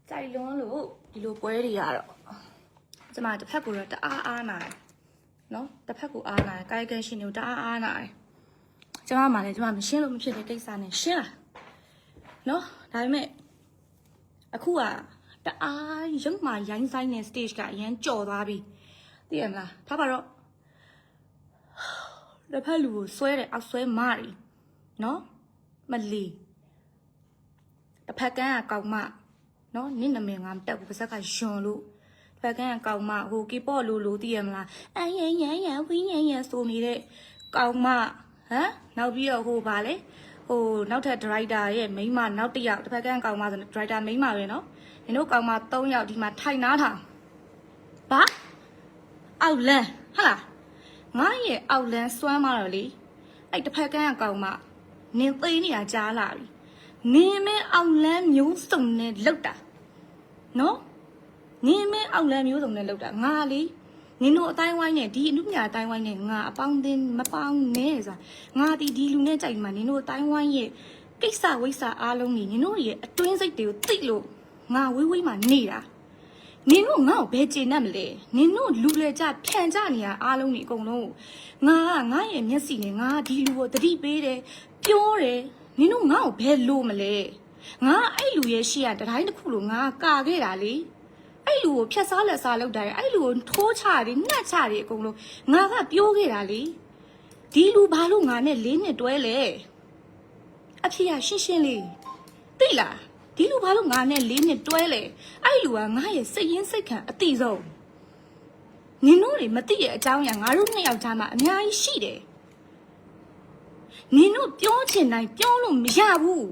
在龙路ဒီလိုပွဲတွေရတော့ကျမတစ်ဖက်ကိုတော့တအားအားနာတယ်နော်တစ်ဖက်ကိုအားနာတယ်ကာယကံရှင်တွေကိုတအားအားနာတယ်ကျမမှလည်းကျမမရှင်းလို့မဖြစ်တဲ့ကိစ္စနဲ့ရှင်းလာနော်ဒါပေမဲ့အခုကတအားရုပ်မှရိုင်းဆိုင်တဲ့ stage ကအရန်ကြော်သွားပြီသိရမလားထားပါတော့တစ်ဖက်လူကိုဆွဲတယ်အောက်ဆွဲမရီနော်မလီတစ်ဖက်ကန်းကကောက်မနော်နင့်နာမည်ငါမတက်ဘူးပါဇက်ကယွန်လို့တစ်ဖက်ကန်းကကောက်မဟိုကေပေါ့လို့သိရမလားအရန်ဝင်းရန်ဆိုနေတဲ့ကောက်မဟမ်နောက်ပြီးတော့ဟိုပါလေဟိုနောက်ထပ် director ရဲ့မိန်းမနောက်တစ်ယောက်တစ်ဖက်ကန်းကောက်မဆို director မိန်းမပဲနော်နင်တို့ကောက်မ3ယောက်ဒီမှာထိုင်နားထောင်ဘာအောက်လန်းဟလားငါရဲ့အောက်လန်းစွမ်းမတော့လေအဲ့တစ်ဖက်ကန်းကကောက်မနင်သိနေတာကြားလာပြီနင်မဲအောက်လန်းမျိုးစုံနဲ့လောက်တာနော်နင်မဲအောက်လန်းမျိုးစုံနဲ့လောက်တာငါလေနင်တို့အတိုင်းဝိုင်းနဲ့ဒီအမှုညာအတိုင်းဝိုင်းနဲ့ငါအပေါင်းတင်မပေါင်းနဲ့ဆိုတာငါဒီလူနဲ့ကြိုက်မှာနင်တို့အတိုင်းဝိုင်းရဲ့ကိစ္စဝိစ္စအားလုံးကြီးနင်တို့ရဲ့အတွင်းစိတ်တွေကိုသိလို့ငါဝေးဝေးမှနေတာနင်တို့ငါ့ကိုဘယ်ကျေနပ်မလဲနင်တို့လူလေကြဖြန်ကြနေရအားလုံးကြီးအကုန်လုံးငါရဲ့မျက်စိနဲ့ငါဒီလူကိုတတိပေးတယ်ပြောတယ်နင်တို့ငါ့ကိုဘယ်လိုမလဲငါအဲ့လူရဲ့ရှေ့ကတတိုင်းတစ်ခုလို့ငါကာခဲ့တာလေအဲ့လူကိုဖြတ်စားလက်စားလုပ်တာရဲ့အဲ့လူကိုထိုးချတယ်နှက်ချတယ်အကုန်လုံးငါကပြောခဲ့တာလေဒီလူဘာလို့ငါနဲ့4နှစ်တွဲလဲအဖေကရှင်းလေးသိလားဒီလူဘာလို့ငါနဲ့4နှစ်တွဲလဲအဲ့လူကငါရဲ့စိတ်ရင်းစိတ်ခံအတိဆုံးနင်တို့တွေမသိရဲ့အကြောင်းအရာငါတို့2ယောက်ကြားမှာအများကြီးရှိတယ်နင်တို့ပြောချင်တိုင်းပြောလို့မရဘူး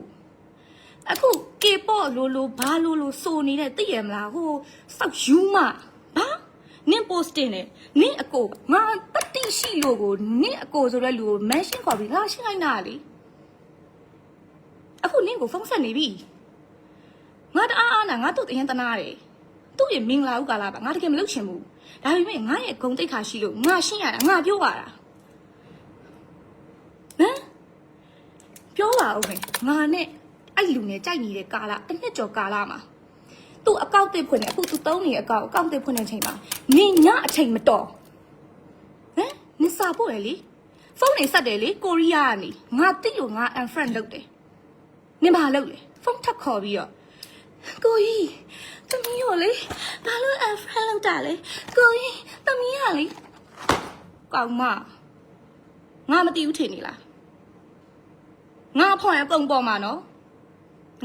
အခုကေပေါ့လို့ဘာလို့ဆိုနေတဲ့သိရမလားဟိုစောက်ယူမဘာနင် post တင်နေနင်အကိုငါတတိရှိလို့ကိုနင်အကိုဆိုတဲ့လူကို mention ခေါ်ပြီးငါရှင်းလိုက်တာလေအခုနင်ကိုဖုန်းဆက်နေပြီငါတအားနာငါတို့တရင်တနာတယ်သူ့ရဲ့မင်္ဂလာဥကာလာပါငါတကယ်မလုပ်ချင်ဘူးဒါပေမဲ့ငါရဲ့ဂုံတိတ်ခါရှိလို့ငါရှင်းရတာငါပြောပါတာဟမ်ပြောပါဦးမယ်ငါနဲ့အဲ့လူနဲ့ကြိုက်နေတဲ့ကာလတစ်နှစ်ကျော်ကာလမှာသူ့အကောင့်တစ်ဖွင့်နေအခုသူသုံးနေတဲ့အကောင့်တစ်ဖွင့်နေချိန်မှာနင်ညအချိန်မတော်ဟမ်နင်စာပို့ရလေဖုန်းနေဆက်တယ်လေကိုရီးယားကနေငါတိလို့ငါ unfriend လုပ်တယ်နင်ဘာလုပ်လဲဖုန်းထပ်ခေါ်ပြီးတော့ကိုကြီးသမီးရောလေဘာလို့ unfriend လုပ်တာလဲကိုကြီးသမီးရလေကောင်းမငါမသိဘူးထင်နေလားငါဖော်ရပုံပေါ်မှာနော်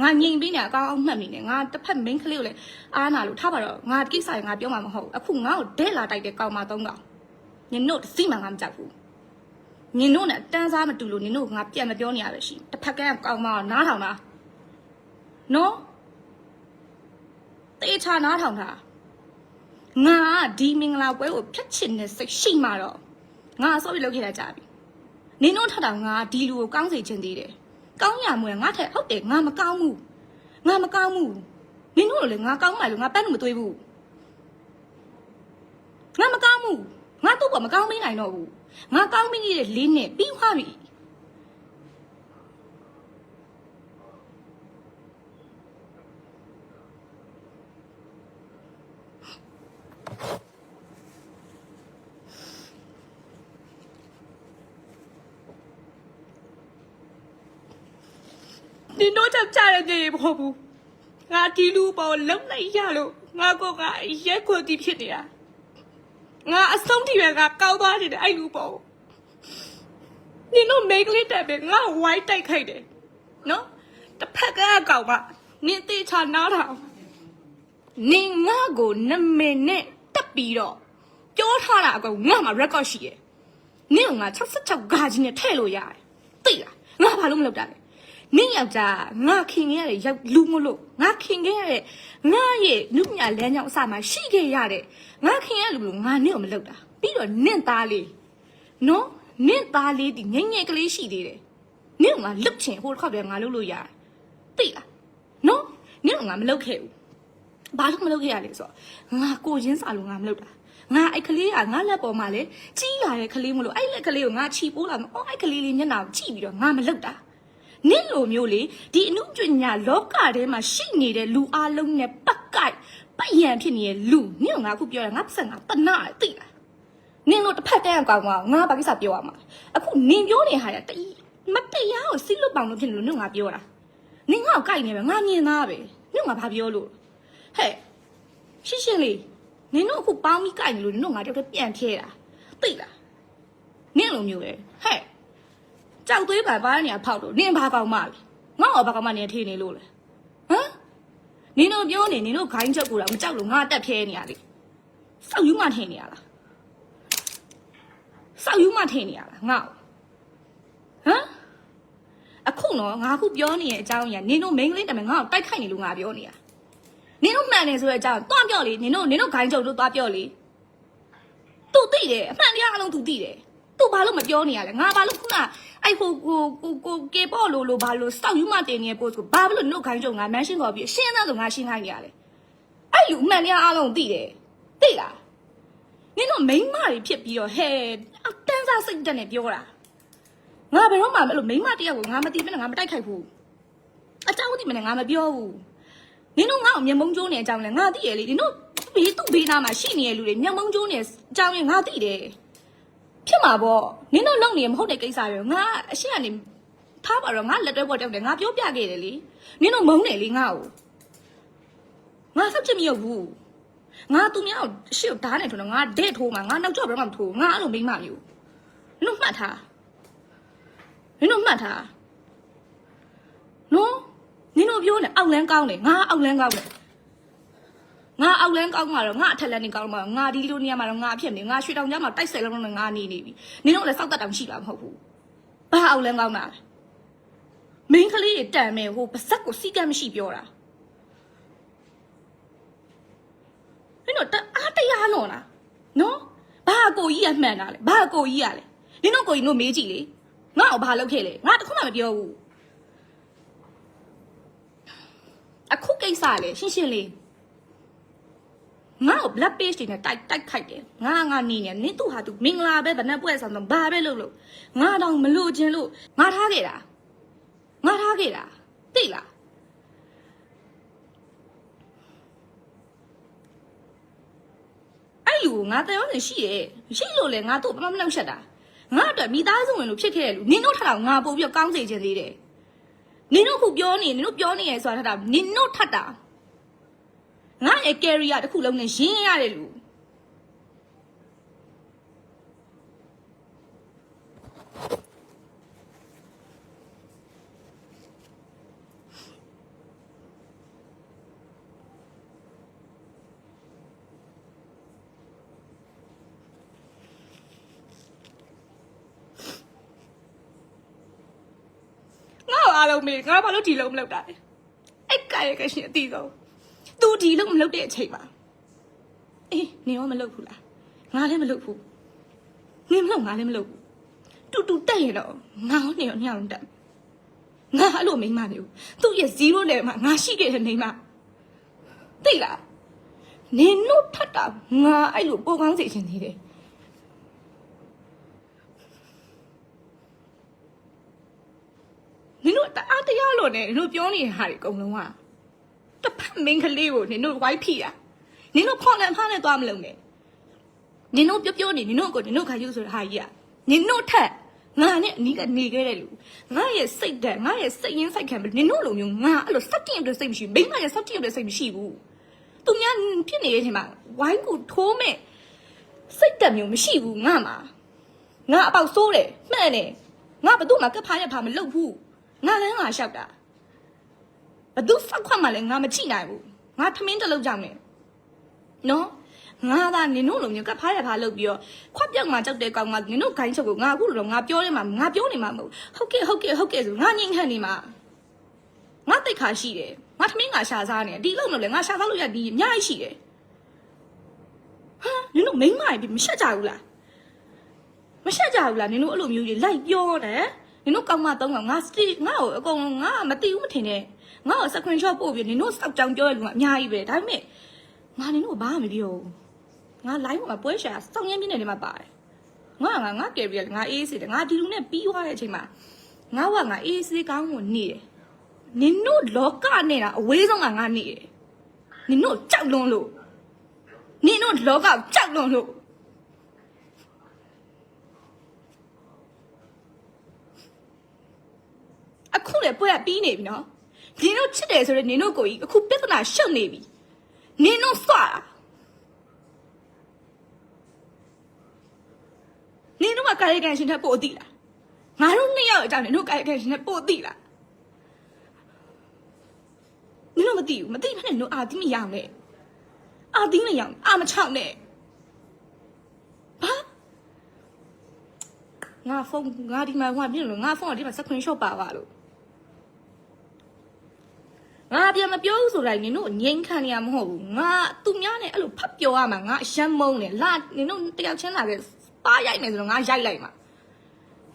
ငါငြိမ်ပြီးနေအကောင်းအောင်မှတ်မိနေငါတစ်ဖက် main ကလေးကိုလည်းအားနာလို့ထားပါတော့ငါကိစ္စရင်ငါပြောမှာမဟုတ်အခုငါ့ကိုဒဲလာတိုက်တဲ့ကောင်မ3ကောင်နင်တို့စိတ်မှငါမကြောက်ဘူးနင်တို့နဲ့တန်းစားမတူလို့နင်တို့ငါပြန်မပြောနေရပဲရှိတစ်ဖက်ကကောင်မနားထောင်တာနော်တေချာနားထောင်တာငါဒီမင်္ဂလာပွဲကိုဖျက်ချင်တဲ့စိတ်ရှိမှတော့ငါဆော့ပြီးလုပ်ခဲ့တာကြာပြီနင်တို့ထထောင်ငါဒီလူကိုကောင်းစေချင်သေးတယ်ကောင်းရမွေငါထက်ဟုတ်တယ်ငါမကောင်းဘူးနင်တို့လည်းငါကောင်းမှလို့ငါပန်းလို့မသွေးဘူးငါမကောင်းဘူးငါတို့ကမကောင်းမနိုင်တော့ဘူးငါကောင်းပြီးတဲ့4နှစ်ပြီးသွားပြီနင်တို့ကြောင့်ကြားရတဲ့ရေပေါ့ဘူးငါဒီလူပေါ်လုံးလိုက်ရလို့ငါကောကရက်ခွက်တီးဖြစ်နေတာငါအဆုံးထိပဲငါကောက်သွားနေတယ်အဲ့လူပေါ်နင်တို့မိတ်ကလေးတက်ပဲငါဝိုင်းတိုက်ခိုက်တယ်နော်တစ်ဖက်ကကောင်မနင်တေချာနားထောင်နင်ငါကိုနမေနဲ့တက်ပြီးတော့ပြောထားတာအကောင်ငါမှာ record ရှိရဲ့နင်ကငါ66ဂါကြီးနဲ့ထည့်လို့ရတယ်သိလားငါဘာလို့မလုပ်တာလဲနင့်ယောက်ျားငါခင်ခဲ့ရတဲ့ရောက်လူမလို့ငါခင်ခဲ့ရတဲ့ငါရဲ့နုညလမ်းကြောင်းအစမှာရှိခဲ့ရတဲ့ငါခင်ရလူလို့ငါနင့်ကိုမလုပ်တာပြီးတော့နင့်သားလေးနော်နင့်သားလေးဒီငယ်ငယ်ကလေးရှိသေးတယ်နင့်ကငါလုတ်ချင်ဟိုတစ်ခါတည်းငါလုပ်လို့ရတယ်သိလားနော်နင့်ကငါမလုပ်ခဲ့ဘူးဘာလို့မလုပ်ခဲ့ရလဲဆိုတော့ငါကိုရင်းစာလို့ငါမလုပ်တာငါအဲ့ကလေးကငါလက်ပေါ်မှာလေကြီးလာတဲ့ကလေးမလို့အဲ့လက်ကလေးကိုငါချီပိုးလာမအော်အဲ့ကလေးလေးမျက်နှာကိုကြည့်ပြီးတော့ငါမလုပ်တာနင့်လိုမျိုးလေဒီအမှုပညာလောကထဲမှာရှိနေတဲ့လူအလုံးနဲ့ပတ် ကိုက်ပတ်ရန်ဖြစ်နေတဲ့လူနင့်ငါခုပြောတယ်ငါပတ်စံငါတနာတယ်သိလားနင်တို့တစ်ဖက်ကန်းကောင်ကငါဘာကိစ္စပြောရမှာအခုနင်ပြောနေဟာတမတရားကိုစီးလွတ်ပေါင်လို့ဖြစ်နေလို့နင်ငါပြောတာနင်ငါ့ကိုကိုက်နေပဲငါမြင်သားပဲနင်ငါဘာပြောလို့ဟဲ့ရှင်းရှင်းလေးနင်တို့အခုပေါင်းပြီးကိုက်နေလို့နင်တို့ငါတယောက်တည်းပြန်ဖြဲတာသိလားနင်လိုမျိုးလေဟဲ့ကြောက်သွေးပါပါနေရဖောက်လို့နင်ဘာကောင်မလဲငါ့ဘာကောင်မနေထေးနေလို့လဲဟမ်နင်တို့ပြောနေနင်တို့ခိုင်းချက်ကိုတော့မကြောက်လို့ငါတက်ဖြဲနေရလေစောက်ယူမှထင်နေရလားစောက်ယူမှထင်နေရလားငါ့ဟမ်အခုတော့ငါခုပြောနေတဲ့အကြောင်းကြီးကနင်တို့မိန်းကလေးတမန်ငါ့ကိုတိုက်ခိုက်နေလို့ငါပြောနေတာနင်တို့မှန်တယ်ဆိုတဲ့အကြောင်းတွားပြောလေနင်တို့ခိုင်းချုပ်တို့တွားပြောလေသူသိတယ်အမှန်တရားအလုံးသူသိတယ်သူဘာလို့မပြောနေရလဲငါဘာလို့ခုနအဲ့ဟိုကိုကေပေါ့လို့ဘာလို့စောက်ယူမှတင်နေတဲ့ post ကိုဘာလို့နှုတ်ခိုင်းချုပ်ငါမန်ရှင်းခေါ်ပြီးရှင်းသားဆိုငါရှင်းခိုင်းနေရလဲအဲ့လူအမှန်တရားအလုံးသိတယ်သိလားနင်တို့မိန်းမတွေဖြစ်ပြီးတော့ဟဲ့အတန်းစားစိတ်တက်နေပြောတာငါဘယ်တော့မှအဲ့လိုမိန်းမတယောက်ကိုငါမသိဘဲနဲ့ငါမတိုက်ခိုက်ဘူးအကြောင်းသိမနဲ့ငါမပြောဘူးနင်တို့ငါ့ကိုမျက်မုံကျိုးနေအကြောင်းလဲငါသိရလေနင်တို့သူ့ဘေးနားမှာရှိနေတဲ့လူတွေမျက်မုံကျိုးနေအကြောင်းလဲငါသိတယ်ဖြစ်မှာပေါ့နင်တို့လုံနေမဟုတ်တဲ့ကိစ္စရောငါအရှိကနေထားပါတော့ငါလက်တွဲပေါ်တက်တယ်ငါပြောပြခဲ့တယ်လေနင်တို့မုန်းတယ်လေငါ့ကိုငါဆက်ချင်မရဘူးငါသူများကိုအရှိကိုဓာတ်နဲ့ထိုးတော့ငါဒဲ့ထိုးမှာငါနောက်ကျော့ဘယ်မှမထိုးငါအဲ့လိုမိမမျိုးနင်တို့မှတ်ထားနော်နင်တို့ပြောနေအောက်လန်းကောင်းတယ်ငါအောက်လန်းကောင်းတယ်ငါအောက်လန်းကောင်းမှာတော့ငါအထက်လန်းနေကောင်းမှာငါဒီလိုနေရာမှာတော့ငါအဖြစ်နေငါရွှေတောင်ကြားမှာတိုက်ဆယ်လုံးနဲ့ငါနေပြီနင်တို့လည်းစောက်တက်တောင်ရှိလားမဟုတ်ဘူးဘာအောက်လန်းကောင်းတာလဲမင်းကလေးတန်မယ်ဟိုပါဇက်ကိုစီကမ်းမရှိပြောတာနင်တို့အားတရားလွန်လားနော်ဘာကိုကြီးကမှန်တာလဲဘာကိုကြီးကလဲနင်တို့ကိုကြီးတို့မေးကြည့်လေငါ့ကိုဘာလုပ်ခဲ့လဲငါတခုမှမပြောဘူးအခုကိစ္စလေရှင်းရှင်းလေးငါ့ကို black page တွေနဲ့တိုက်ခိုက်တယ်ငါနေနေနင်သူ့ဟာသူမင်္ဂလာပဲဗနက်ပွဲဆောင်တော့ဘာပဲလုပ်လို့ငါတော့မလို့ခြင်းလို့ငါထားခဲ့တာသိလားအဲ့လူငါတယောက်နဲ့ရှိလို့လေငါတို့ဘာမှမလုပ်ချက်တာငါအတွက်မိသားစုဝင်လို့ဖြစ်ခဲ့တယ်လူနင်တို့ထတော့ငါပို့ပြီးကောင်းစေခြင်းသေးတယ်နင်တို့ခုပြောနေနင်တို့ပြောနေရဆိုတာထတာနင်တို့ထတာငါရဲ့ career တစ်ခုလုံးနဲ့ရင်းရတယ်လူအားလုံးမေးငါဘာလို့ဒီလုံးမလုပ်တာလဲအဲ့ကရဲ့ကရှင်အတီးဆုံးသူဒီလုံးမလုပ်တဲ့အချိန်မှာအေးနေရောမလုပ်ဘူးလားငါလည်းမလုပ်ဘူးနင်မလုပ်ငါလည်းမလုပ်ဘူးတူတက်ရင်တော့ငါရောနေရောညောင်းတက်ငါအဲ့လိုမိန်းမမျိုးသူ့ရဲ့0နဲ့မှာငါရှိခဲ့တဲ့မိန်းမသိလားနင်တို့ထပ်တာငါအဲ့လိုပိုကောင်းစေချင်သေးတယ်နင်တို့အားတရားလို့နဲ့နင်တို့ပြောနေတဲ့ဟာတွေအကုန်လုံးကတစ်ဖက်မင်းကလေးကိုနင်တို့ဝိုင်းဖိတာနင်တို့ဖော်လန်ဖားနဲ့သွားမလုံးနဲ့နင်တို့ပြောနေနင်တို့ကိုနင်တို့ခါယူဆိုတဲ့ဟာကြီးကနင်တို့ထက်ငါနဲ့အနီးကနေခဲ့တဲ့လူငါရဲ့စိတ်ဓာတ်ငါရဲ့စိတ်ရင်းစိတ်ခံနင်တို့လိုမျိုးငါအဲ့လိုစက်တင်ရတဲ့စိတ်မရှိဘူးမိမရဲ့စက်တင်ရတဲ့စိတ်မရှိဘူးသူများဖြစ်နေတဲ့အချိန်မှာဝိုင်းကိုထိုးမဲ့စိတ်ဓာတ်မျိုးမရှိဘူးငါမှာငါအပေါက်ဆိုးတယ်မှန်တယ်ငါဘသူ့မှာကပ်ဖားရဖားမလုပ်ဘူးငါလည်းငါလျှောက်တာဘသူဖောက်ခွက်မှလည်းငါမချိနိုင်ဘူးငါထမင်းတစ်လုံးကြောင်နေနော်ငါသာနင်တို့လိုမျိုးကဖားရဖားလုပ်ပြီးတော့ခွက်ပြောက်မှကြောက်တဲ့ကောင်ကနင်တို့ခိုင်းချုပ်ကိုငါအခုလိုတော့ငါပြောနေမှာငါပြောနေမှာမဟုတ်ဟုတ်ကဲ့ဆိုငါငိမ့်ခန့်နေမှာငါတိတ်ခါရှိတယ်ငါထမင်းငါရှာစားနေဒီလုံးလို့လေငါရှာစားလို့ရဒီအများကြီးရှိတယ်ဟာနင်တို့မိန်းမကြီးမရှက်ကြဘူးလားနင်တို့အဲ့လိုမျိုးကြီးလိုက်ပြောတယ်နင်တို့ကောင်းမ3ကောင်ငါ့ကိုအကုန်လုံးငါမသိဘူးမထင်နဲ့ငါ့ကို screenshot ပို့ပြီးနင်တို့စောက်ကြောင်ပြောရလူကအများကြီးပဲဒါပေမဲ့ငါနင်တို့ဘာမှမပြောဘူးငါ live မှာပွဲရှာစောင်းရင်းပြင်းနေတယ်မှာပါတယ်ငါကယ်ပြီးငါအေးစေတယ်ငါဒီလူနဲ့ပြီးသွားတဲ့အချိန်မှာငါအေးစေးကောင်းကိုနေတယ်နင်တို့လောကနဲ့တာအဝေးဆုံးကငါနေတယ် နင်တို့ကြောက်လွန်းလို့နင်တို့လောကကြောက်လွန်းလို့အခုလေပွဲကပြီးနေပြီနော်နင်တို့ချစ်တယ်ဆိုတော့နင်တို့ကိုကြီးအခုပြဿနာရှုပ်နေပြီနင်တို့စွာနင်တို့ကကာယကံရှင်ထက်ပိုသိလားငါတို့နှစ်ယောက်အကြောင်းနင်တို့ကာယကံရှင်ထက်ပိုသိလားနင်တို့မသိဘူးမသိဘဲနဲ့တို့အာတိမရအောင်နဲ့အာတိမရအောင်အာမချောက်နဲ့ဘာငါဖုန်းငါဒီမှာဟိုပြင်လို့ငါဖုန်းကဒီမှာစခရင်ရှော့ပါပါလို့ငါပြန်မပြောဘူးဆိုလိုက်နင်တို့ငိမ့်ခံနေရမဟုတ်ဘူးငါသူများနဲ့အဲ့လိုဖတ်ပြောရမှာငါအယမ်းမုန်းတယ်လာနင်တို့တယောက်ချင်းလာခဲ့ပါရိုက်မယ်ဆိုတော့ငါရိုက်လိုက်မှာ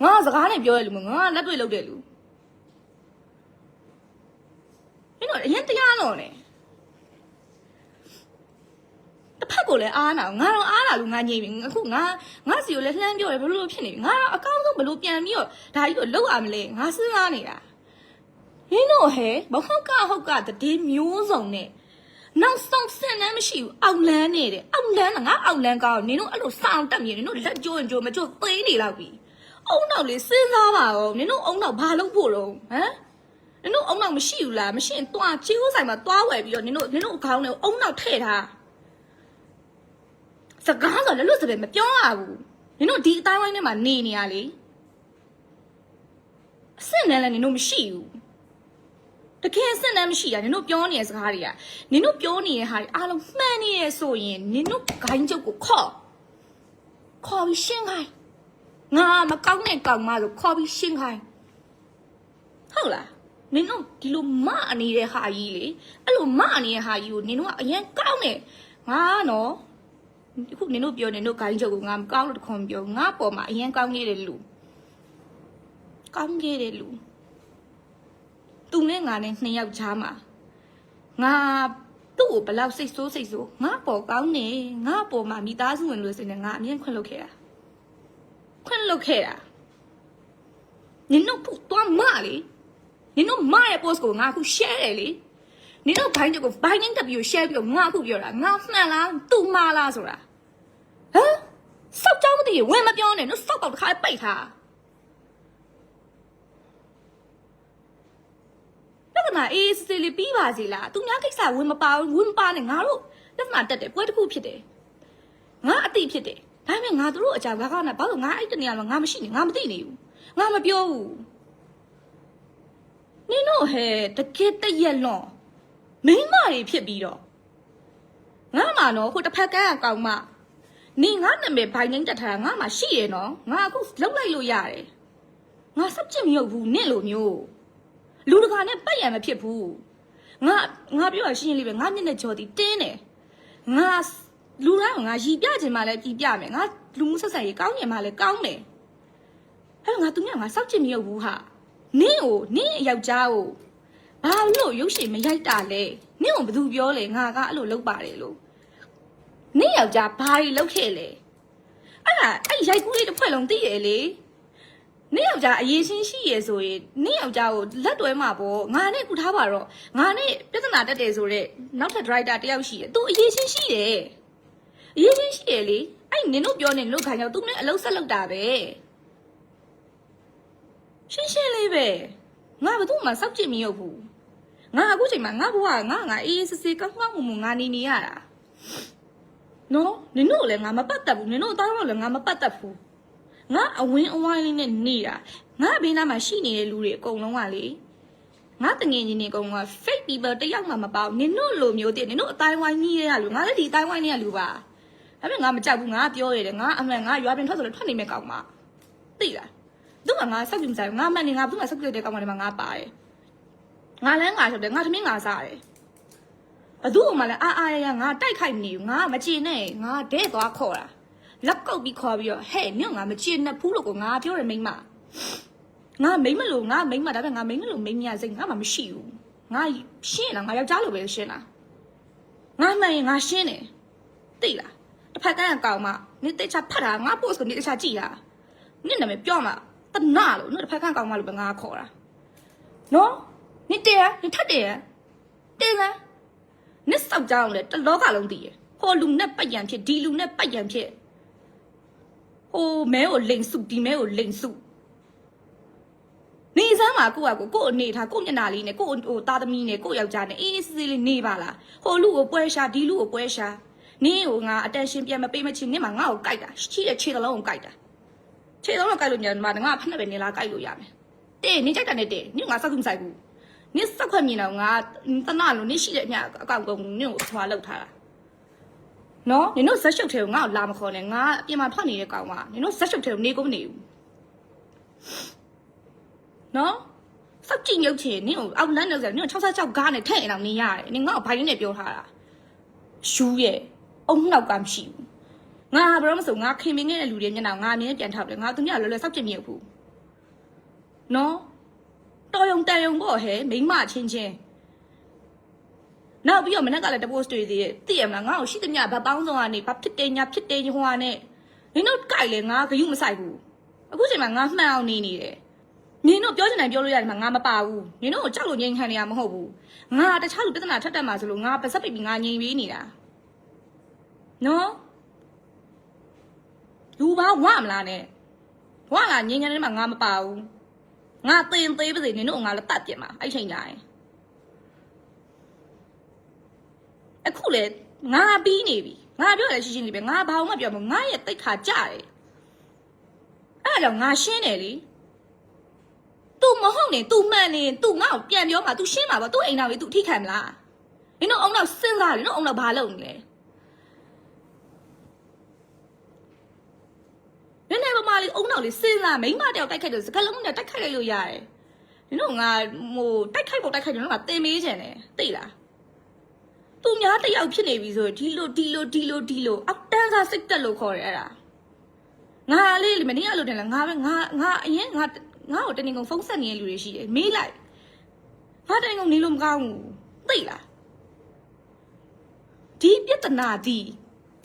ငါစကားနဲ့ပြောရလို့ငါလက်တွေ့လုပ်တယ်လူနင်တို့အရင်တရားလုံးနဲ့တစ်ဖက်ကိုလည်းအားနာငါတော့အားလာလို့ငါငြိမ်ပြီအခုငါစီကိုလည်းလှမ်းပြောတယ်ဘလို့ဖြစ်နေပြီငါတော့အကောင်းဆုံးဘလို့ပြန်ပြီးတော့ဒါကြီးကိုလောက်ရမလဲငါစဉ်းစားနေတာနင်တို့ဟဲ့မဟုတ်ကတည်းမျိုးစုံနဲ့နောက်ဆုံးစင်နှမ်းမရှိဘူးအောက်လန်းနေတယ်အောက်လန်းကငါအောက်လန်းကောင်းနင်တို့အဲ့လိုစောင့်တက်မြင်နင်တို့လက်ကျိုးရင်ကျိုးမကျိုးသိနေလောက်ပြီအုံနောက်လေးစဉ်းစားပါဦးနင်တို့အုံနောက်ဘာလုပ်ဖို့တော့ဟမ်နင်တို့အုံနောက်မရှိဘူးလားမရှိရင်တွားချီးဟိုးဆိုင်မှာတွားဝယ်ပြီးတော့နင်တို့ခေါင်းနဲ့အုံနောက်ထည့်ထားစကားဆိုလည်းလွတ်စပယ်မပြောရဘူးနင်တို့ဒီအတိုင်းဝိုင်းထဲမှာနေနေရလေအစ်စ်နဲ့လည်းနင်တို့မရှိဘူးတကယ်အစ်စ်နဲ့မရှိတာနင်တို့ပြောနေတဲ့စကားတွေကနင်တို့ပြောနေတဲ့ဟာတွေအားလုံးမှန်နေရဆိုရင်နင်တို့ဂိုင်းချုပ်ကိုခေါ်ပြီးရှင်းခိုင်းငါမကောင်းတဲ့ကောင်မဆိုခေါ်ပြီးရှင်းခိုင်းဟုတ်လားနင်တို့ဒီလိုမနေတဲ့ဟာကြီးလေအဲ့လိုမနေတဲ့ဟာကြီးကိုနင်တို့ကအရင်ကောင်းတယ်ငါနော်ခုနင်တို့ပြောနေတို့ဂိုင်းချုပ်ကိုငါမကောင်းလို့တခွန်ပြောငါပေါ်မှာအရင်ကောင်းခဲ့တယ်လူသူနဲ့ငါနဲ့နှစ်ယောက်ချားမှာငါသူ့ကိုဘလောက်စိတ်ဆိုးငါပေါ်ကောင်းနေငါပေါ်မှာမိသားစုဝင်လို့ဆိုနေငါအမြင်ခွင့်လုပ်ခဲ့တာနင်တို့ဖို့သွားမလေနင်တို့မရဲ့ post ကိုငါအခု share တယ်လေနင်တို့ဘိုင်းချုပ်ကိုဘိုင်းနဲ့တက်ပြီး share ပြီးတော့ငါအခုပြောတာငါမှန်လားသူမှားလားဆိုတာဟမ်စောက်ကြောင်းမသိရင်ဝင်မပြောနဲ့တို့စောက်ပေါက်တစ်ခါပိတ်ထားပြဿနာအေးစစ်လေးပြီးပါစီလားသူများကိစ္စဝင်မပါနဲ့ငါတို့ပြဿနာတက်တယ်ပွဲတစ်ခုဖြစ်တယ်ငါအတိဖြစ်တယ်ဒါပေမဲ့ငါတို့အကြောင်းဘာကနဲ့ဘာလို့ငါအဲ့တနေရာမှာငါမရှိနေငါမသိနေဘူးငါမပြောဘူးနင်တို့ဟဲ့တကယ်တရက်လွန်မိန်းမတွေဖြစ်ပြီးတော့ငါမှနော်ဟိုတစ်ဖက်ကန်းကကောင်မနင်ငါနာမည်ဘိုင်နှင်းတက်ထားတာငါမှရှိရနော်ငါအခုလောက်လိုက်လို့ရတယ်ငါစက်ချင်မရောက်ဘူးနင့်လိုမျိုးလူတကာနဲ့ပတ်ရံမဖြစ်ဘူးငါပြောရရှင်းလေးပဲငါမျက်နှာကြော်တီတင်းတယ်ငါလူတိုင်းငါရီပြချင်မှလည်းပြည်ပြမယ်ငါလူမှုဆက်ဆံရေးကောင်းချင်မှလည်းကောင်းမယ်အဲ့ငါသူများငါစောက်ချင်မရောက်ဘူးဟာနင့်အယောက်ျားကိုဘာလို့ရုပ်ရှင်မရိုက်တာလဲနင့်ကိုဘယ်သူပြောလဲငါကအဲ့လိုလုပ်ပါတယ်လို့နင့်ယောက်ျားဘာတွေလုပ်ခဲ့လဲအဲ့ရိုက်ကူးလေးတစ်ဖွဲ့လုံးသိရလေနင့်ယောက်ျားအရေးချင်းရှိရဆိုရင်နင့်ယောက်ျားကိုလက်တွဲမှာပေါ့ငါနဲ့ကူထားပါတော့ငါနဲ့ပြဿနာတက်တယ်ဆိုတော့နောက်ထပ် driver တယောက်ရှိတယ်သူအရေးချင်းရှိတယ်လေအဲ့နင်တို့ပြောနေလို့ခိုင်ကြောင့်သူနဲ့အလုံးဆက်လုပ်တာပဲရှင်းလေးပဲငါဘာလို့မှစောက်ကြည့်မရဘူးငါအခုချိန်မှာငါဘဝငါအေးစစ်စစ်ကောင်းမငါနေရတာနော်နင်တို့လည်းငါမပတ်သက်ဘူးနင်တို့တောင်းတော့လည်းငါမပတ်သက်ဘူးငါအဝင်းအဝိုင်းလေးနဲ့နေတာငါဘေးနားမှာရှိနေတဲ့လူတွေအကုန်လုံးကလေငါတငယ်ချင်းတွေအကုန်လုံးက fake people တယောက်မှမပေါ့နင်တို့လိုမျိုးတည်းနင်တို့အတိုင်းဝိုင်းကြီးရဲ့လူငါလည်းဒီအတိုင်းဝိုင်းတွေကလူပါဒါပေမဲ့ငါမကြောက်ဘူးငါပြောရတယ်ငါအမှန်ငါရွာပြင်ထွက်ဆိုလည်းထွက်နေမဲ့ကောင်မသိလားသူကငါစောက်ကြည့်မစားဘူးငါမှန်နေငါသူကစောက်ကြည့်တဲ့ကောင်မတွေမှာငါပါတယ်ငါလည်းငါရှောက်တယ်ငါသမင်းငါစားတယ်ဘသူ့မှလည်းအာရငါတိုက်ခိုက်မနေဘူးငါမချင်နဲ့ငါတဲ့သွားခေါ်တာလက်ကုပ်ပြီးခေါ်ပြီးတော့ဟဲ့နင့်ငါမချင်နဲ့ဖူးလို့ကိုငါပြောတယ်မိန်းမငါမိန်းမလို့ငါမိန်းမဒါပေမဲ့ငါမိန်းမလို့မိန်းမရစိတ်ငါမှမရှိဘူးငါရှင်းလားငါယောက်ျားလိုပဲရှင်းလားငါမှန်ရင်ငါရှင်းတယ်သိလားတစ်ဖက်ကန်းကောင်မနင့်တိတ်ချဖတ်တာငါ post ကိုနင့်တိတ်ချကြည့်တာနင့်နာမည်ပြောမှာတနာလို့နင့်တစ်ဖက်ကန်းကောင်မလို့ပဲငါခေါ်တာနော်နင့်တဲရနင့်ထက်တယ်ရတဲလား နစ်ဆောက်ကြောင်းလေတလောကလုံးတည်ရဟိုလူနဲ့ပတ်ရန်ဖြစ်ဒီလူနဲ့ပတ်ရန်ဖြစ်ဟိုမဲကိုလိန်စုဒီမဲကိုလိန်စုနေစမ်းမှာကိုအနေထားကိုမျက်နှာလေးနဲ့ကိုဟိုသားသမီးနဲ့ကိုယောက်ျားနဲ့အေးစစ်စစ်လေးနေပါလားဟိုလူကိုပွဲရှာဒီလူကိုပွဲရှာနင်းကိုငါအတန်ရှင်ပြန်မပေးမချင်းနင်းမှာငါ့ကိုကြိုက်တာချီတဲ့ခြေတလုံးကိုကြိုက်တာခြေတလုံးကိုကြိုက်လို့မြန်မှာငါဖက်နဲ့ပဲနေလားကြိုက်လို့ရမယ်တဲ့နင်းကြိုက်တာနဲ့တဲ့နင်းငါစောက်ခုမဆိုင်ဘူးနင်းစက်ခွက်မြင်တော့ငါတနာလို့နင်းရှိတဲ့အမြအကောင့်ကုန်နင်းကိုထွာလောက်ထားတာနော်နင်တို့ဇက်ရှုပ်ထဲကိုငါ့ကိုလာမခေါ်နဲ့ငါအပြင်မှာထွက်နေတဲ့ကောင်ကနင်တို့ဇက်ရှုပ်ထဲကိုနေကုန်မနေဘူးနော်စောက်ကြည့်မြုပ်ချင်နင်ကိုအောက်လန်းနေကြနင်တို့66ကားနဲ့ထည့်ရင်တော့နေရတယ်နင်ငါ့ကိုဘိုင်းနဲ့ပြောထားတာယူရဲ့အုံနောက်ကမရှိဘူးငါဘာလို့မဆိုငါခင်မင်းခဲ့တဲ့လူတွေမျက်နှာငါအမြဲပြန်ထောက်တယ်ငါသူများလွယ်လွယ်စောက်ကြည့်မြုပ်ဘူးနော်တော်ရုံတန်ရုံပေါ့ဟဲ့မိမချင်းချင်းနောက်ပြီးတော့မနေ့ကလည်းတပိုးစတွေ့သေးတယ်သိရမလားငါ့ကိုရှိသမျှဗတ်ပေါင်းစုံကနေဘာဖြစ်တယ်ညာဖြစ်တယ်ဟိုဟာနဲ့နင်တို့ကြိုက်လေငါဂယုမဆိုင်ဘူးအခုချိန်မှာငါမှန်အောင်နေနေတယ်နင်တို့ပြောချင်တယ်ပြောလို့ရတယ်မှာငါမပါဘူးနင်တို့ကိုကြောက်လို့ငြိမ်ခံနေရမဟုတ်ဘူးငါတခြားလူပြဿနာထပ်တက်မှာဆိုလို့ငါပါစက်ပိတ်ပြီးငါငြိမ်ပေးနေတာနော်လူဘာဝမလားနဲ့ဝကငြိမ်ခံနေမှာငါမပါဘူးငါတင်သေးပါစေနင်တို့ငါလည်းတတ်ပြစ်မှာအဲ့ချိန်ကြရင်အခုလေငါပြီးနေပြီငါပြောရရှင်းရှင်းလေးပဲငါဘာမှမပြောဘူးငါရဲ့တိတ်ခါကြတယ်အဲ့ဒါကြောင့်ငါရှင်းတယ်လေ तू မဟုတ်နေ तू မှန်နေ तू ငါ့ကိုပြန်ပြောမှာ तू ရှင်းမှာပေါ့ तू အိမ်နောက်လေး तू ထိခံမလားနင်တို့အုံနောက်စဉ်းစားတယ်နင်တို့အုံနောက်ဘာလုပ်နေလဲနင်တို့ဘာမှလေးအုံနောက်လေးစဉ်းစားမိမတယောက်တိုက်ခိုက်တယ်စကလုံးနဲ့တိုက်ခိုက်လိုက်လို့ရတယ်နင်တို့ငါဟိုတိုက်ခိုက်ဖို့တိုက်ခိုက်တယ်ငါတင်မေးချင်တယ်သိလားသူများတယောက်ဖြစ်နေပြီဆိုဒီလိုအောက်တန်းစားစိတ်တက်လို့ခေါ်တယ်အဲ့ဒါငါလေးမနေ့ကလို့တင်လားငါအရင်ငါ့ကိုတနေကုန်ဖုန်းဆက်နေတဲ့လူတွေရှိတယ်မေးလိုက်ငါတနေကုန်နေလို့မကောင်းဘူးသိလားဒီပြဿနာဒီ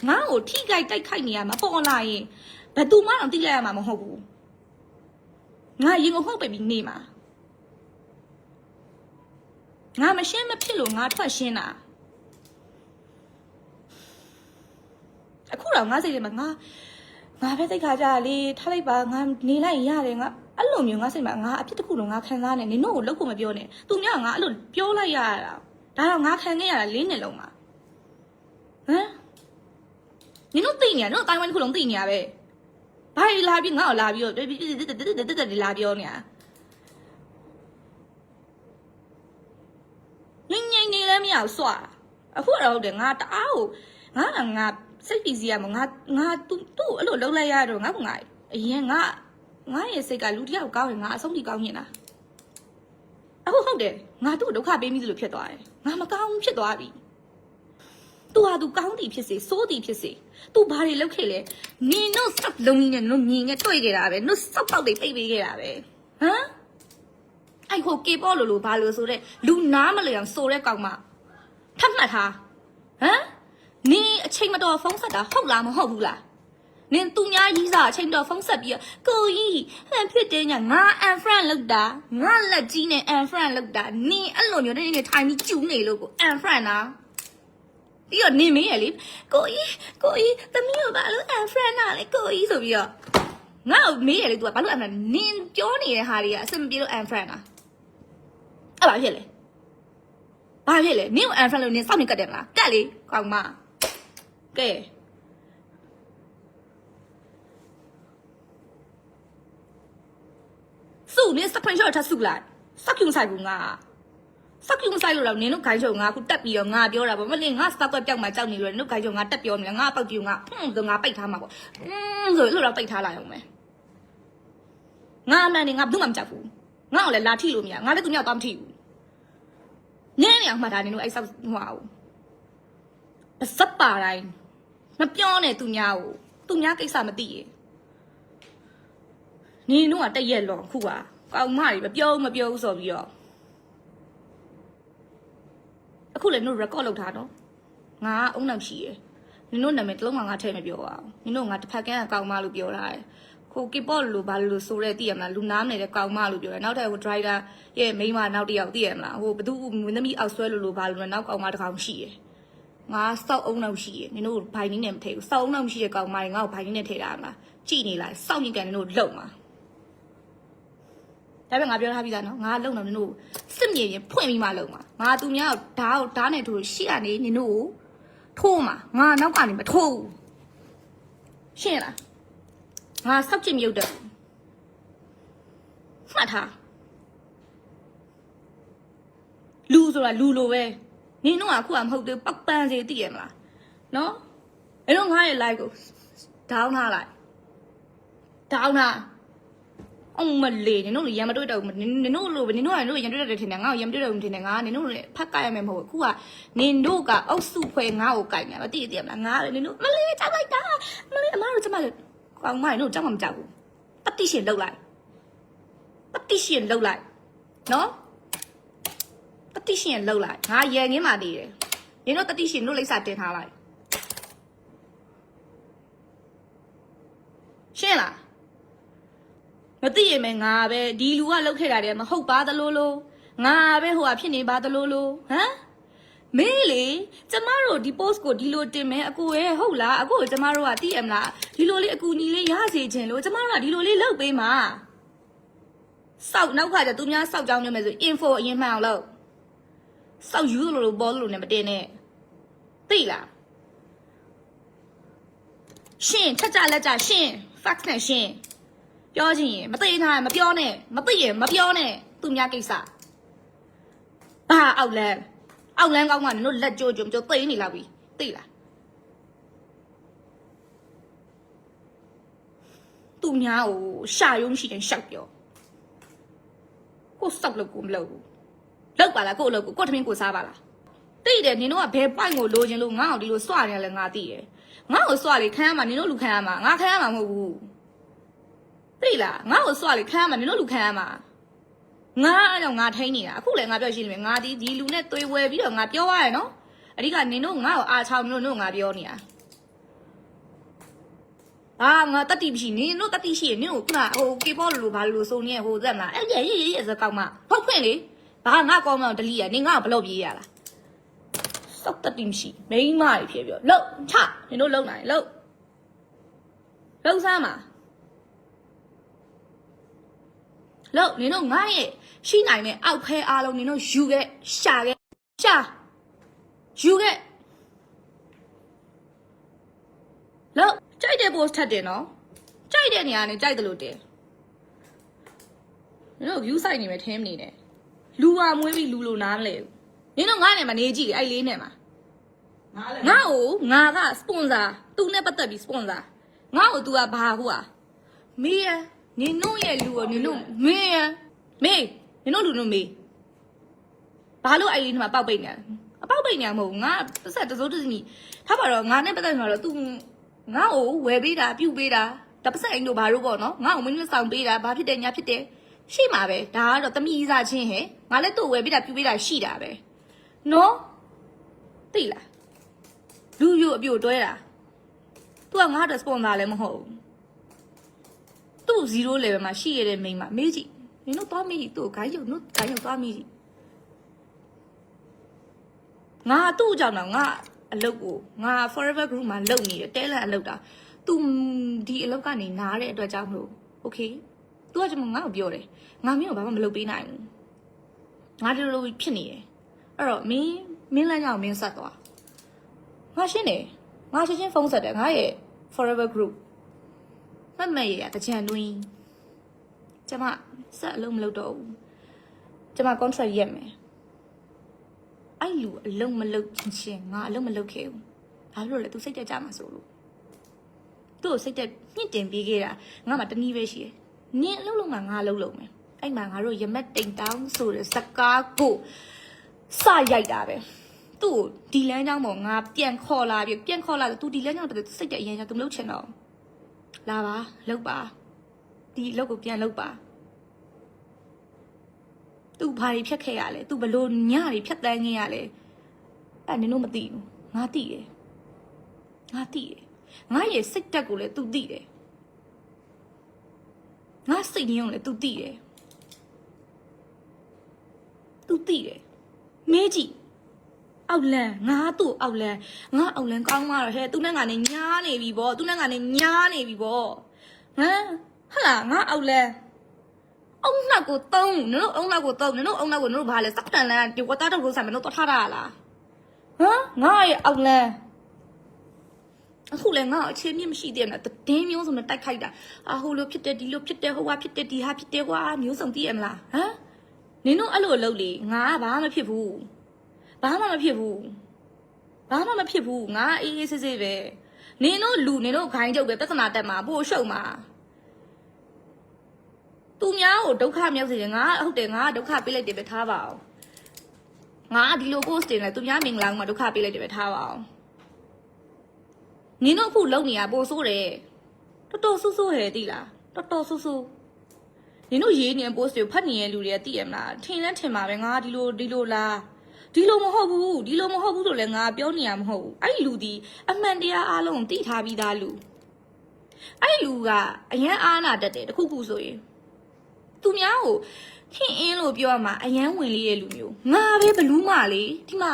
ငါ့ကိုထိကြိုက်တိုက်ခိုက်နေရမှာပေါ်လာရင်ဘယ်သူမှတော့သိလိုက်ရမှာမဟုတ်ဘူးငါရင်ကိုဟုတ်ပဲပြီးနေမှာငါမရှင်းမဖြစ်လို့ငါထွက်ရှင်းတာအခုတော့ငါစိတ်ထဲမှာငါပဲသိခါကြလေထားလိုက်ပါငါနေလိုက်ရတယ်ငါအဲ့လိုမျိုးငါစိတ်မှာငါအဖြစ်တစ်ခုလုံးငါခံစားနေနင်တို့ကိုလောက်ဖို့မပြောနဲ့သူများငါအဲ့လိုပြောလိုက်ရတာဒါတော့ငါခံခဲ့ရတာ၄နှစ်လုံးမှာဟမ်နင်တို့သိနေရနော်တိုင်းဝိုင်းတစ်ခုလုံးသိနေရပဲဘာလာပြီးငါ့ကိုလာပြီးတော့တက်လာပြောနေတာငိမ့်နေလည်းမရဘူးစွာအခုတော့ဟုတ်တယ်ငါတအားကိုငါစိတ်ပီစီရမငါသူ့အဲ့လိုလှုပ်လိုက်ရတော့ငါအရင်ငါရဲ့စိတ်ကလူတယောက်ကောင်းရင်ငါအဆုံးထိကောင်းနေတာအခုဟုတ်တယ်ငါသူ့ဒုက္ခပေးမိသလိုဖြစ်သွားတယ်ငါမကောင်းဖြစ်သွားပြီသူဟာသူကောင်းသည်ဖြစ်စေဆိုးသည်ဖြစ်စေသူဘာတွေလုပ်ခဲ့လဲနင်တို့စက်လုံးကြီးနဲ့နင်မြင်ခဲ့တွေ့ခဲ့တာပဲနင်စောက်ပေါက်တွေပိတ်ပေးခဲ့တာပဲဟမ်အဲ့ဟိုကေပေါ့လို့ဘာလို့ဆိုတဲ့လူနားမလျောင်ဆိုတဲ့ကောင်မထပ်မှတ်ထားဟမ်နင်အချိန်မတော်ဖုန်းဆက်တာဟုတ်လားမဟုတ်ဘူးလားနင်သူများကြီးစားအချိန်တော်ဖုန်းဆက်ပြီးကိုကြီးဟန်ဖြစ်တယ်ညာငါ unfriend လုပ်တာငါလက်ကြီးနဲ့ unfriend လုပ်တာနင်အဲ့လိုမျိုးနေထိုင်ပြီးကျူးနေလို့ကို unfriend လားပြီးတော့နင်မေးရလေကိုကြီးသမီးကိုဘာလို့ unfriend တာလဲကိုကြီးဆိုပြီးတော့ငါ့ကိုမေးရလေ तू ကဘာလို့ unfriend နင်ပြောနေတဲ့ဟာတွေကအဆင်မပြေလို့ unfriend တာအဲ့ဘာဖြစ်လဲဘာဖြစ်လဲနင်ကို unfriend လို့နင်စောင့်နေကတ်တယ်မလားကတ်လေကောင်မကဲစုနင်စပရင်ရှော့ထဆုလိုက်စက်ကျုံဆိုင်ဘူးငါစက်ကျုံဆိုင်လို့တော့နင်တို့ခိုင်းချုံငါအခုတက်ပြီးတော့ငါပြောတာပေါ့မလင်းငါစတက်ကွက်ပြောက်မှကြောက်နေလို့နင်တို့ခိုင်းချုံငါတက်ပြောနေငါပောက်ကြည့်ငါဆိုငါပိတ်ထားမှာပေါ့ဆိုလို့တော့ပိတ်ထားလိုက်အောင်မယ်ငါအမှန်နေငါဘူးမှမကြောက်ဘူးငါ့ကိုလည်းလာထိလို့မရငါလည်းသူမြောက်သွားမထိဘူးနင်းနေအောင်မှတ်ထားနင်တို့အဲ့ဆောက်ဟိုအောင်စက်ပါတိုင်းမပြောနဲ့သူများကိုသူများကိစ္စမသိရင်နင်တို့ကတရက်လောခုကကောင်မတွေမပြောဘူးဆိုပြီးတော့အခုလည်းနင်တို့ record လုပ်ထားတော့ငါအုံနောက်ရှိရယ်နင်တို့နာမည်တလုံးမှငါထည့်မပြောပါဘူးနင်တို့ငါတစ်ဖက်ကန်းကောင်မလို့ပြောထားတယ်ခိုကေပေါ့လို့ဘာလို့ဆိုရဲသိရမလားလူနားနေတဲ့ကောင်မလို့ပြောတယ်နောက်ထပ်ဟို driver ရဲ့မိန်းမနောက်တစ်ယောက်သိရမလားဟိုဘသူမင်းသမီးအောက်ဆွဲလို့ဘာလို့နောက်ကောင်မတစ်ကောင်ရှိရယ် ငါစောက်အောင်လောက်ရှိရနင်တို့ဘိုင်နင်းနဲ့မထဲဘူးစောက်အောင်လောက်ရှိတဲ့ကောင်မတွေငါ့ကိုဘိုင်နင်းနဲ့ထဲတာမလားကြည်နေလိုက်စောက်ညစ်ကန်နင်တို့လုံမှာဒါပေမဲ့ငါပြောထားပြီးသားနော်ငါလုံတော့နင်တို့စစ်မြေရင်ဖွင့်ပြီးမှလုံမှာငါသူများဓာတ်နဲ့ထိုးရှေ့ကနေနင်တို့ထိုးမှာငါနောက်ကနေမထိုးဘူးရှင်းလားငါစောက်ချင်မြုပ်တယ်မှတ်ထားလူဆိုတာလူလိုပဲနင်တို့ကအခုကမဟုတ်သေးပောက်ပန်းစေသိရမလားနော်အဲ့တော့ငါရဲ့ live ကိုဒေါင်းထားလိုက်ဒေါင်းထားအောင်မလေးနင်တို့ရံမတွေ့တော့ဘူးနင်တို့လိုပဲနင်တို့ကနင်တို့ရံတွေ့တယ်ထင်တယ်ငါ့ကိုရံတွေ့တယ်ထင်တယ်ငါနင်တို့လည်းဖတ်ကြရမယ်မဟုတ်ဘူးအခုကနင်တို့ကအုပ်စုဖွဲငါ့ကိုကြိုက်နေမသိမလားငါလည်းနင်တို့မလေးကြောက်လိုက်တာမလေးအမတို့ကျမလည်းကောင်းမနင်တို့ကြောက်မှမကြောက်ဘူးတတိရှင်လောက်လိုက်တတိရှင်လောက်လိုက်နော်တတိရှင်လောက်လိုက်ငါရန်ငင်းမှနေတယ်နင်တို့တတိရှင်တို့လိပ်စာတင်ထားလိုက်ရှင်းလားမသိရင်မဲငါပဲဒီလူကလောက်ခဲ့တာတည်းမဟုတ်ပါသလိုလိုငါပဲဟိုကဖြစ်နေပါသလိုလိုဟမ်မင်းလေကျမတို့ဒီ post ကိုဒီလိုတင်မယ်အကိုရဲ့ဟုတ်လားအကိုကိုကျမတို့ကသိရမလားဒီလိုလေးအကူညီလေးရစေချင်လို့ကျမတို့ကဒီလိုလေးလုပ်ပေးမှာစောက်နောက်ခါကျသူများစောက်ကြောင်းနေမယ်ဆို info အရင်မှန်အောင်လုပ်စောက်ယူလို့ပေါ်လို့နဲ့မတင်နဲ့သိလားရှင်းချက်ကြလက်ကြရှင်း fax နဲ့ရှင်းပြောချင်ရင်မသိထားရင်မပြောနဲ့မသိရင်မပြောနဲ့သူများကိစ္စဘာအောက်လန်းကောင်းကနင်တို့လက်ကြိုးကြုံသိနေလာပြီသိလားသူများကိုရှာရုံရှိရင်ရှောက်ပြောကိုစောက်လို့ကိုမလုပ်ဘူးလောက်ပါလားကိုလုပ်ကိုထမင်းကိုစားပါလားသိတယ်နင်တို့ကဘယ်ပိုက်ကိုလိုချင်လို့ငါ့ကိုဒီလိုစွနေရလဲငါသိတယ်ငါ့ကိုစွလေခံရမှာနင်တို့လူခံရမှာငါခံရမှာမဟုတ်ဘူးသိလားငါ့ကိုစွလေခံရမှာနင်တို့လူခံရမှာငါအဲ့ကြောင့်ငါထိန်းနေတာအခုလည်းငါပြောရှင်းနေမယ်ငါဒီလူနဲ့သွေးဝဲပြီးတော့ငါပြောရရနော်အဓိကနင်တို့ငါ့ကိုအားချောင်းနင်တို့ငါပြောနေတာငါတတိမရှိနင်တို့တတိရှိရင်နင်ကိုခုနဟိုကေပေါ်လိုဘာလို့ဆိုနေဟိုသက်မလားအဲ့ရေးစကောက်မှဟုတ်ဖွင့်လေဘာငါကောင်းမှဒလီရနင်ငါ့ကိုဘလို့ပြေးရလားစောက်တတိမရှိမိန်းမကြီးဖြစ်ပြောလှုပ်ချနင်တို့လုံနိုင်လှုပ်စမ်းပါလို့နင်တို့ငါရဲ့ရှိနိုင်တဲ့အောက်ဖဲအားလုံးနင်တို့ယူခဲ့ရှာယူခဲ့လို့ကြိုက်တဲ့ post ထပ်တယ်နော်ကြိုက်တဲ့နေရာနဲ့ကြိုက်တယ်လို့တင်နင်တို့ view site နေမယ်ထင်းမနေနဲ့လူဟာမွေးပြီးလူလိုနားမလဲနင်တို့ငါနဲ့မနေကြည့်အဲ့လေးနဲ့မှာငါက sponsor သူနဲ့ပတ်သက်ပြီး sponsor ငါ့ကို तू ကဘာဟုတ်อ่ะမေးရနင်တို့ရဲ့လူကိုနင်တို့မေးနင်တို့လူတို့မေးဘာလို့အဲ့လေးနဲ့မှာပေါက်ပိတ်နေအပေါက်ပိတ်နေမဟုတ်ငါပတ်သက်တစိုးတစမီထားပါတော့ငါနဲ့ပတ်သက်မှာတော့ तू ငါ့ကိုဝယ်ပေးတာပြုတ်ပေးတာတပတ်ဆက်အိမ်တို့ဘာလို့ပေါ့နော်ငါ့ကိုမင်းတို့ဆောင်ပေးတာဘာဖြစ်တယ်ညာဖြစ်တယ်ရှိမှာပဲဒါကတော့တမိစားချင်းဟဲ့ငါလည်းသူ့ဝယ်ပေးတာပြုတ်ပေးတာရှိတာပဲနော်သိလားလူယူအပြိုတွဲတာ तू ကငါ့အတွက် sponsor လည်းမဟုတ်ဘူးသူ့0 level မှာရှိရတဲ့မိန်းမမေးကြည့်နင်တို့သွားမေးကြည့်သူ့ကိုဂိုင်းရုံသွားမေးကြည့်ငါသူ့ကြောင့်တော့ငါအလုပ်ကိုငါ forever group မှာလုပ်နေတယ်တဲလန်အလုပ်တာ तू ဒီအလုပ်ကနေနားတဲ့အတွက်ကြောင့်မလို့ okay तू ကကျွန်မငါ့ကိုပြောတယ်ငါမင်းကိုဘာမှမလုပ်ပေးနိုင်ဘူးငါဒီလိုဖြစ်နေတယ်အဲ့တော့မင်းလမ်းကြောင်မင်းဆက်သွားငါရှင်းတယ်ငါချင်းဖုန်းဆက်တယ်ငါရဲ့ forever group မမေရတကြံတွင်းကျမဆက်အလုံးမလုပ်တော့ဘူးကျမ contract ရက်မယ်အဲ့လူအလုံးမလုပ်ချင်းငါအလုံးမလုပ်ခဲ့ဘူးဘာလို့လဲ तू စိတ်တက်ကြမှာဆိုလို့သူ့ကိုစိတ်တက်မြင့်တင်ပေးခဲ့တာငါမှတနည်းပဲရှိတယ်နင်အလုံးလုံးမှာငါအလုံးလုံးမယ်အဲ့မှာငါတို့ရမက်တိမ်တောင်းဆိုတဲ့စကားကိုစရိုက်တာပဲသူ့ကိုဒီလမ်းကြောင်းပေါ်ငါပြန်ခေါ်လာပြီပြန်ခေါ်လာသူဒီလမ်းကြောင်းတည်းစိတ်တက်အရင်က तू မလုပ်ချင်တော့လာပါလုပ်ပါဒီအလုပ်ကိုပြန်လုပ်ပါသူဘာတွေဖြတ်ခဲ့ရလဲသူဘလို့ညတွေဖြတ်တန်းခဲ့ရလဲအဲ့နင်တို့မသိဘူးငါသိတယ်ငါရဲ့စိတ်တက်ကိုလည်း तू သိတယ်ငါစိတ်ညုံလည်း तू သိတယ် तू သိတယ်မေးကြည့် အောက်လန်ငါသူ့အောက်လန်ငါအောက်လန်ကောင်းမှာတော့ဟဲ့သူနဲ့ငါနဲ့ညားနေပြီဗောသူနဲ့ငါနဲ့ညားနေပြီဗောဟမ်ဟလာငါအောက်လန်အုံနောက်ကိုတုံးနင်တို့အုံနောက်ကိုတုံးနင်တို့အုံနောက်ကိုနင်တို့ဘာလဲစက်တန်လန်ဒီဝတ်သားတော့ဆိုင်မလို့တော့ထားတာလားဟမ်ငါရဲ့အောက်လန်အခုလည်းငါအခြေမြင့်မရှိသေးဘူးတည်င်းမျိုးစုံနဲ့တိုက်ခိုက်တာဟိုလိုဖြစ်တယ်ဒီလိုဖြစ်တယ်ဟိုဟာဖြစ်တယ်ဒီဟာဖြစ်တယ်ကွာမျိုးစုံသိရမလားဟမ်နင်တို့အဲ့လိုလုပ်လေငါကဘာမှမဖြစ်ဘူးဘာမှမဖြစ်ဘူးဘာမှမဖြစ်ဘူးငါအေးအေးဆေးဆေးပဲနင်တို့လူနင်တို့ခိုင်းကြုတ်ပဲပြဿနာတက်မှာပို့ရှုပ်မှာသူများကိုဒုက္ခမြောက်စေတယ်ငါဟုတ်တယ်ငါဒုက္ခပေးလိုက်တယ်ပဲထားပါအောင်ငါဒီလို post တင်လိုက်သူများမင်္ဂလာမှာဒုက္ခပေးလိုက်တယ်ပဲထားပါအောင်နင်တို့အခုလုံနေရပို့ဆိုးတယ်တော်တော်ဆူဆူဟဲ့တိလားတော်တော်ဆူဆူနင်တို့ရေးနေ post တွေဖတ်နေတဲ့လူတွေကသိရမလားထင်လဲထင်ပါပဲငါဒီလိုလားဒီလိုမဟုတ်ဘူးဆိုလည်းငါပြောနေရမဟုတ်ဘူးအဲ့ဒီလူဒီအမှန်တရားအားလုံးသိထားပြီးသားလူအဲ့ဒီလူကအရန်အားနာတတ်တယ်တခုခုဆိုရင်သူများကိုခင်းအင်းလို့ပြောရမှာအရန်ဝင်လေးရဲ့လူမျိုးငါပဲဘလူးမလေးဒီမှာ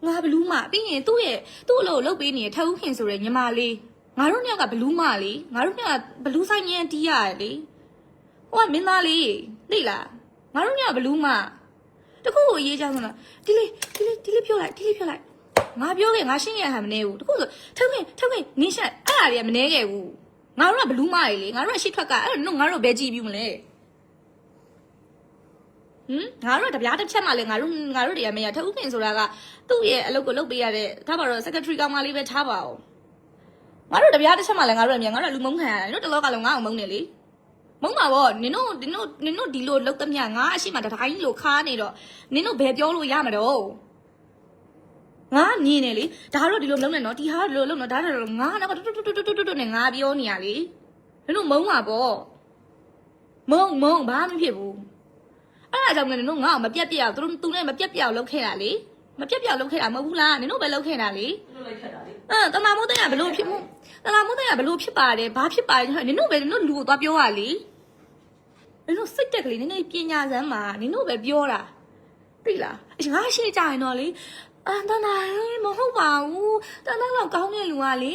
ငါဘလူးမပြီးရင်သူ့အလုပ်လုပ်ပေးနေတဲ့ထဦးခင်ဆိုတဲ့ညီမလေးငါတို့ညကဘလူးမလေးငါတို့ညကဘလူးဆိုင်မြန်တီးရတယ်လေဟိုကမင်းသားလေးသိလားငါတို့ညကဘလူးမတခုကိုရေးချမ်းဆိုတော့ဒီလေးပြောလိုက်ငါပြောခဲ့ငါရှင်းရဟန်မနေဘူးတခုဆိုထုံးခင်နင်းရှက်အဲ့ဒါတွေကမနေခဲ့ဘူးငါတို့ကဘလူးမလေးလေငါတို့ကရှစ်ထွက်ကအဲ့တော့ငါတို့ဘယ်ကြည့်ပြီးမလဲငါတို့တပြားတစ်ချက်မှလည်းငါတို့တွေကမရထဦးခင်ဆိုတာကသူ့ရဲ့အလုပ်ကိုလုပ်ပေးရတဲ့ထားပါတော့ secretary ကောင်မလေးပဲထားပါအောင်ငါတို့တပြားတစ်ချက်မှလည်းငါတို့ကလူမုန်းခံရတယ်တို့တလောကလုံးငါ့အောင်မုန်းနေလေမုန်းပါဗောနင်တို့ဒီလိုလောက်သမျှငါအရှိမတတိုင်းလိုခါနေတော့နင်တို့ဘယ်ပြောလို့ရမှာတော့ငါမြင်နေလေဒါတော့ဒီလိုမလုပ်နဲ့နော်ဒီဟာဒီလိုလုပ်နော်ဒါတော့ငါနောက်ကတွတ်နဲ့ငါပြောနေရလေနင်တို့မုန်းပါဗောမုန်းဘာမှမဖြစ်ဘူးအဲ့ဒါကြောင့်လည်းနင်တို့ငါ့ကိုမပြတ်ပြတ်အောင်သူနဲ့မပြတ်ပြတ်အောင်လုပ်ခဲ့တာလေမပြတ်ပြတ်လုပ်ခဲ့တာမဟုတ်ဘူးလားနင်တို့ပဲလုပ်ခဲ့တာလေတမမိုးတဲ့ကဘလို့ဖြစ်မှုတမမိုးတဲ့ကဘလို့ဖြစ်ပါတယ်ဘာဖြစ်ပါတယ်နင်တို့လူကိုသွားပြောရလေနင်တို့စိတ်တက်ကလေးနင်တို့ပညာစမ်းမှာနင်တို့ပဲပြောတာသိလားငါရှိကြရင်တော့လေတန်တိုင်းမဟုတ်ပါဘူးတန်တိုင်းတော့ကောင်းတဲ့လူကလေ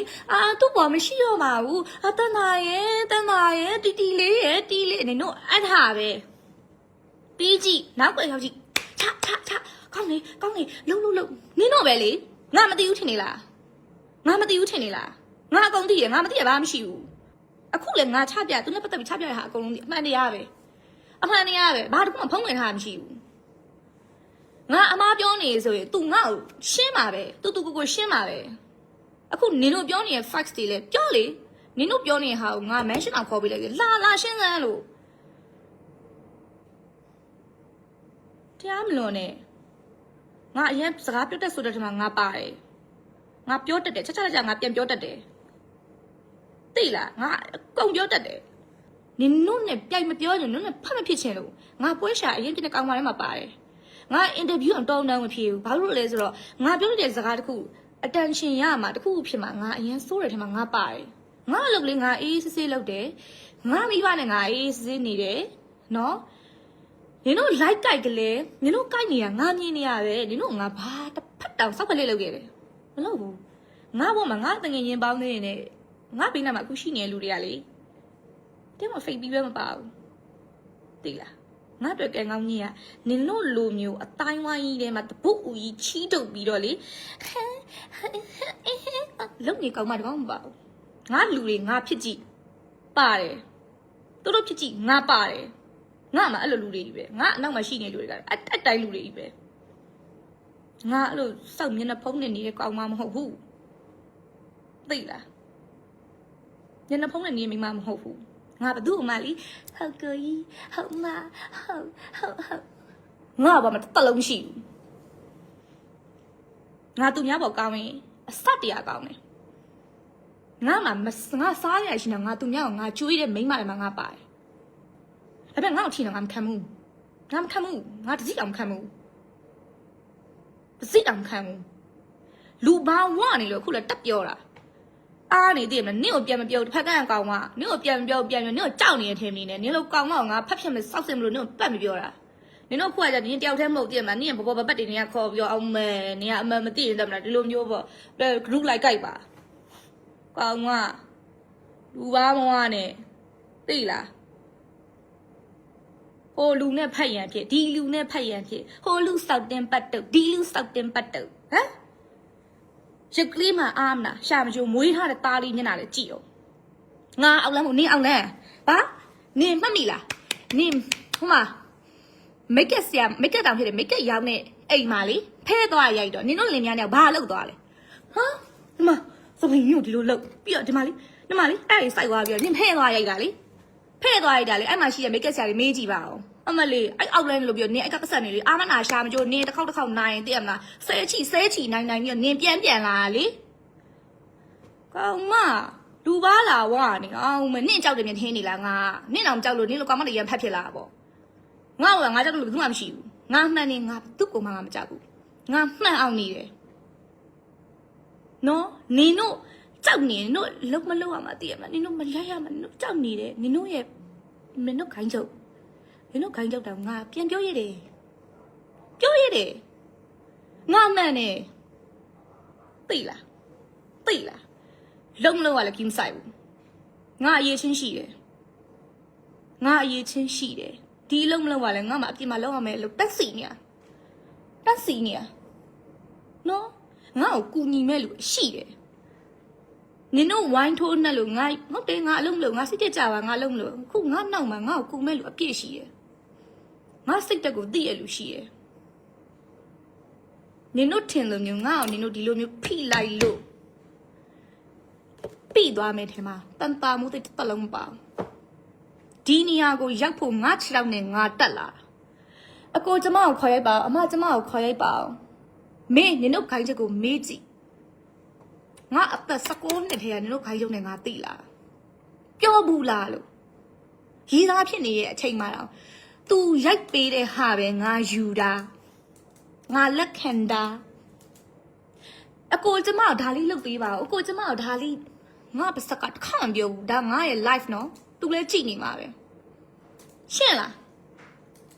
သူ့ပေါ်မရှိတော့ပါဘူးတန်တိုင်းရဲ့တီလေးနင်တို့အဲ့ဒါပဲပြီးကြည့်နောက်ွယ်ရောက်ကြည့်ချကောင်းလေလုံနင်းတော့ပဲလေငါမသိဘူးထင်နေလားငါအကုန်သိရငါမသိရဘာမှမရှိဘူးအခုလည်းငါချပြသူနဲ့ပတ်သက်ပြီးချပြရတာအကုန်လုံးဒီအမှန်တရားပဲဘာတစ်ခုမှဖုံးဝင်ထားတာမရှိဘူးငါအမားပြောနေဆိုရင် तू ငါ့ကိုရှင်းပါပဲ तू ကိုရှင်းပါပဲအခုနင်တို့ပြောနေတဲ့ facts တွေလည်းပြောလေနင်တို့ပြောနေတဲ့ဟာကိုငါ mention အောင်ခေါ်ပေးလိုက်တယ်လာရှင်းစမ်းလို့တရားမလွန်နဲ့ငါအရင်စကားပြောတတ်ဆိုတဲ့ထမှာငါပါတယ်ငါပြောတတ်တယ်ချက်ငါပြန်ပြောတတ်တယ်သိလားငါအကုန်ပြောတတ်တယ်နင်တို့နဲ့ပြိုင်မပြောရင်နင်တို့နဲ့ဖတ်မဖြစ်ချင်လို့ငါပွဲရှာအရင်ပြတဲ့ကောင်းပါထဲမှာပါတယ်ငါအင်တာဗျူးအောင်တောင်းတမဖြစ်ဘူးဘာလို့လဲဆိုတော့ငါပြောတဲ့စကားတခု attention ရမှာတခုဖြစ်မှာငါအရင်စိုးတဲ့ထမှာငါပါတယ်ငါအလုပ်လေးငါအေးဆေးလုပ်တယ်ငါမိဘနဲ့ငါအေးဆေးနေတယ်နော်နင်တို့ like ကြိုက်ကလေးနင်တို့ကြိုက်နေတာငါမြင်နေရတယ်နင်တို့ငါဘာတစ်ဖက်တောင်စောက်ကလေးလုပ်ခဲ့တယ်မလုပ်ဘူးငါဘောမှာငါတငယ်ချင်းပေါင်းနေနေငါဘေးနားမှာအခုရှိနေတဲ့လူတွေကလေတဲ့မဖိတ်ပြီးပဲမပါဘူးသိလားငါတွေ့ကဲကောင်းကြီးကနင်တို့လူမျိုးအတိုင်းဝိုင်းကြီးထဲမှာတပုတ်ဦးကြီးချီးတုပ်ပြီးတော့လေလုံနေကောင်းမှတော့မပါဘူးငါလူတွေငါဖြစ်ကြည့်ပါတယ်တို့ဖြစ်ကြည့်ငါပါတယ်ငါမှအဲ့လိုလူတွေကြီးပဲငါအနောက်မှာရှိနေလူတွေကအတိုင်းလူတွေကြီးပဲငါအဲ့လိုစောက်မျက်နှာဖုံးနေနေတဲ့ကောင်မမဟုတ်ဘူးသိလားမျက်နှာဖုံးနေနေမိမမဟုတ်ဘူးငါဘသူ့အမလေးဟုတ်ကိုကြီးဟုတ်မဟုတ်ငါဘာမှတလုံးရှိဘူးငါသူများပေါ်ကောင်းရင်အစတရားကောင်းတယ်ငါမှငါစားရရှိနေငါသူများကိုငါကျွေးတဲ့မိန်းမတွေမှာငါပါတယ်အဲ့ဒါငါ့ကိုထင်တော့ငါမခံဘူးငါတစည်းအောင်မခံဘူးလူဘာဝနေလို့ခုလည်းတက်ပြောတာအားနေသေးမလားနင့်ကိုပြန်မပြောတစ်ဖက်ကကောင်မနင့်ကိုပြန်မပြောနင့်ကိုကြောက်နေတဲ့ထင်နေနဲ့နင့်လိုကောင်မကိုငါဖတ်ဖြစ်မစောက်စင်မလို့နင့်ကိုပတ်မပြောတာ နင်တို့ခွာကြနင်တယောက်တည်းမဟုတ်တည်မလားနင်ဘဘပတ်တွေနင်ကခေါ်ပြီးအောင်မဲနင်ကအမှန်မသိရင်တက်မလားဒီလိုမျိုးပေါ့ group လိုက်ကြိုက်ပါကောင်းကလူပါမဝနဲ့သိလားဟိုလူနဲ့ဖတ်ရန်ဖြစ်ဒီလူနဲ့ဖတ်ရန်ဖြစ်ဟိုလူစောက်တင်ပတ်တုတ်ဒီလူစောက်တင်ပတ်တုတ်ဟမ်ရက်ကလေးမှအားမလားရှာမချိုမွေးထားတဲ့သားလေးညနာလေကြည့်အောင်ငါအောင်လမ်းမို့နင်းအောင်လမ်းဘာနင်းမှတ်မိလားနင်းဟိုမှာမိတ်ကက်ဆရာမိတ်ကက်တောင်ဖြစ်တယ်မိတ်ကက်ရောင်းနေအိမ်မှာလေဖဲသွားရိုက်တော့နင်းတို့လင်များနဲ့ဘာလုပ်သွားလဲဟာဒီမှာစပင်းညို့ဒီလိုလုပ်ပြီးတော့ဒီမှာလေအဲ့ဒီစိုက်သွားပြီးတော့နင်းဖဲသွားရိုက်တာလေဖဲသွားရိုက်တာလေအဲ့မှာရှိတဲ့မိတ်ကက်ဆရာတွေမေးကြည့်ပါအောင်အမလေးအဲ့အောက်လိုင်းလို့ပြောနင်းအဲ့ကပတ်ဆက်နေလေအာမနာရှာမချိုနင်းတစ်ခေါက်နိုင်တည်ရမလားဆဲချီနိုင်ပြီးတော့နင်းပြန်လာလေကောင်းမလူပါလာဝါနေအောင်မနင့်ကြောက်တယ်မြင်ထင်းနေလားငါနင့်အောင်ကြောက်လို့နင့်လိုကောင်မတွေရန်ဖက်ဖြစ်လာပေါ့ငါ့ကငါကြောက်လို့ဘူးမှမရှိဘူးငါမှန်နေငါသူ့ကိုမှငါမကြောက်ဘူးငါမှန်အောင်နေတယ်နော်နင်တို့ကြောက်နေတို့လုံးမလုံးရမှာတည်ရမလားနင်တို့မလိုက်ရမှာနင်တို့ကြောက်နေတယ်နင်တို့ရဲ့မင်းတို့ခိုင်းချုပ်တော့ငါပြန်ပြောရတယ်ငါမှန်နေသိလားလုံးမလုံးရလည်းကြီးမဆိုင်ဘူးငါအရေးချင်းရှိတယ်ဒီလုံးမလုံးရလည်းငါမှအပြစ်မှလုံးရမယ်လို့တက်စီနေရနော်ငါ့ကိုကူညီမဲ့လူရှိတယ်နင်တို့ဝိုင်းထိုးနှက်လို့ငါဟုတ်တယ်ငါအလုံးမလို့ငါစိတ်ကြပါငါလုံးမလို့ခုငါနောက်မှာငါ့ကိုကူမဲ့လူအပြည့်ရှိတယ်ငါစိတ်တက်ကိုသိရလူရှိတယ်နင်တို့ထင်လို့မျိုးငါ့ကိုနင်တို့ဒီလိုမျိုးဖိလိုက်လို့ပြီးသွားမယ်ထင်မှာတန်တာမှုတိတ်တလုံးမပါဒီနေရာကိုရောက်ဖို့ငါ6လောက်နဲ့ငါတက်လာအကိုကျမကိုခေါ်ရိုက်ပါအမကျမကိုခေါ်ရိုက်ပါမင်းနင်တို့ခိုင်းချက်ကိုမေးကြည့်ငါအသက်19နှစ်ထဲကနင်တို့ခိုင်းချုပ်နဲ့ငါသိလာပြောဘူးလားလို့ရီးသားဖြစ်နေရဲ့အချိန်မှတော့ तू ရိုက်ပေးတဲ့ဟာပဲငါယူတာငါလက်ခံတာအကိုကျမကိုဒါလေးလုပ်ပေးပါအကိုကျမကိုဒါလေးငါပါစကတ်ခန့်ပြောဘူးဒါငါရဲ့ life နော် तू လည်းကြည့်နေမှာပဲရှင်းလား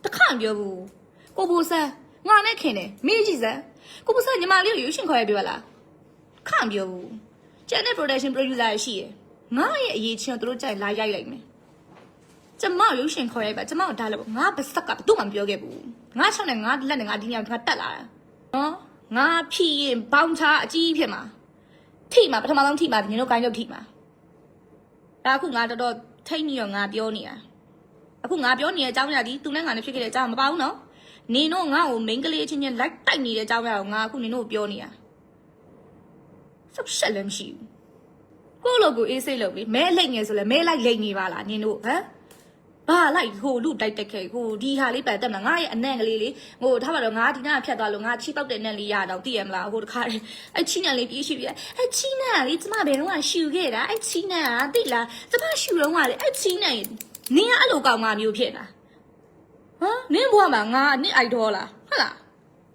တခန့်ပြောဘူးကိုဘိုးဆန်းငါနဲ့ခင်တယ်မေးကြည့်စမ်းကိုဘိုးဆန်းညီမလေးကိုရွှေရှင်ခေါ်ရပြောလားခန့်ပြောဘူးကျန်တဲ့ production producer ရှိရယ်ငါရဲ့အရေးချင်းတို့ကြိုက်လာရိုက်လိုက်မယ်ကျမရွှေရှင်ခေါ်ရိုက်ပါကျမတို့ဒါလည်းငါပါစကတ်တို့မှမပြောခဲ့ဘူးငါ6နဲ့ငါလက်နဲ့ငါဒီညောင်ငါတက်လာတာနော်ငါဖြီးရင်ဘောင်းချအကြီးဖြစ်မှာထိမှာပထမဆုံးထိမှာညီတို့ကိုင်းရုပ်ထိမှာဒါအခုငါတော်ထိတ်နေရောငါပြောနေတာအခုငါပြောနေတဲ့အကြောင်းအရာဒီသူနဲ့ငါနဲ့ဖြစ်ခဲ့တဲ့အကြောင်းမပါဘူးနော်နင်တို့ငါ့ကို main ကလေးချင်းချင်းလိုက်တိုက်နေတဲ့အကြောင်းအရာကိုငါအခုနင်တို့ပြောနေတာစပ်ဆက်လည်းမရှိဘူးကိုယ့်လိုကိုအေးစိတ်လုပ်လေမဲလိတ်ငယ်ဆိုလဲမဲလိုက်လိတ်နေပါလားနင်တို့ဟမ်ဘာလိုက်ဟိုလူတိုက်တက်ခဲ့ဟိုဒီဟာလေးပတ်တက်မှာငါရဲ့အနံ့ကလေးလေဟိုထားပါတော့ငါဒီနားဖြတ်သွားလို့ငါချီပောက်တဲ့နံ့လေးရတော့သိရမလားဟိုတခါအဲ့ချီနံ့လေးပြေးရှိပြီအဲ့ချီနံ့လေးကျမဘယ်တော့မှရှူခဲ့တာအဲ့ချီနံ့ကသိလားကျမရှူတော့ကလေအဲ့ချီနံ့နင်ကအဲ့လိုကောင်မမျိုးဖြစ်တာဟမ်နင်ဘွားမှာငါနင်အိုက်ဒေါ်လားဟုတ်လား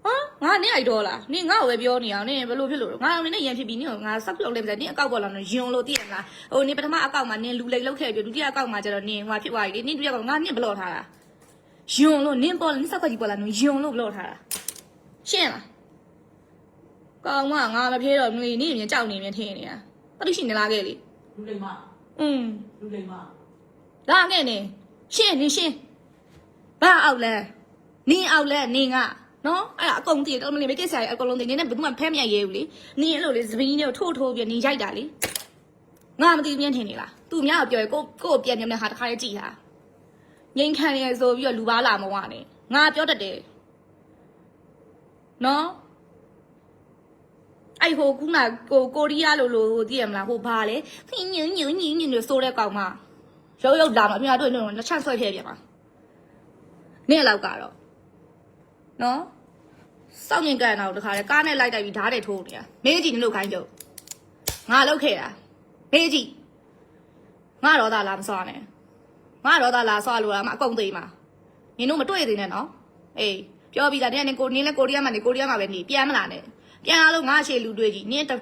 ဟမ်ငါနင်အိုက်ဒေါ်လားနင်ငါ့ကိုပဲပြောနေအောင်နင်ဘယ်လိုဖြစ်လို့ငါနင်နဲ့ရန်ဖြစ်ပြီးနင်ကိုငါဆောက်လုပ်လိုက်ပြီနင်အကောက်ပေါ်လာတော့ယွန်လို့သိရမလားဟိုနင်ပထမအကောက်မှာနင်လူလိတ်လောက်ခဲ့ပြီးဒုတိယအကောက်မှာကျတော့နင်ဟိုဖြစ်သွားပြီလေနင်ဒုတိယကောက်ငါနင်ဘလော့ထားတာယွန်လို့နင်ပေါ်နင်ဆောက်ကကြီးပေါ်လာတော့ယွန်လို့ဘလော့ထားတာရှင်းလားကောင်မငါမပြေတော့နင်မြင်ကြောက်နေမြင်ထင်းနေတာတတိရှိနေလားခဲ့လေလူလိမ္မာလူလိမ္မာလာခဲ့နေရှင်းဘာအောက်လဲနင်အောက်လဲနင်ကနော်အဲ့ဒါအကုန်တည်တော့မလေးမိတ်ကဆရာကြီးအကုန်လုံးတည်နေနဲ့ဘယ်သူမှဖဲမရရဲဘူးလေနင်အဲ့လိုလေစပင်းကြီးကိုထိုးပြီးနင်ရိုက်တာလေငါမသိမြင်ထင်နေလားသူများကိုပြောရကိုပြန်ပြန်ဟာတခါလေးကြည်တာငိန်ခံရဆိုပြီးတော့လူပါလာမဝနဲ့ငါပြောတတ်တယ်နော်အဲ့ဟိုခုနကိုရီးယားလိုသိရမလားဟိုဘာလဲဖင်းညင်းလို့ဆိုတဲ့ကောင်မရုပ်လာမှာအများတို့လက်ချဆွဲဖြဲပြန်ပါနင့်လောက်ကတော့နော်စောင့်မြင်ကန်တော့တခါလေကားနဲ့လိုက်တိုက်ပြီးဓာတ်တွေထိုးနေတာမေးကြည့်နင်တို့ခိုင်းကြငါလောက်ခဲ့တာမေးကြည့်ငါတော့သာလာမစွာနဲ့ငါတော့သာလာစွာလို့လားမအကုန်သေးမှာနင်တို့မတွေ့သေးနဲ့နော်အေးပြောပြီးသားနင်လည်းကိုရီးယားမှာပဲနေပြန်မလာနဲ့ပြန်လာလို့ငါအရှိလူတွေ့ကြီးနင်တ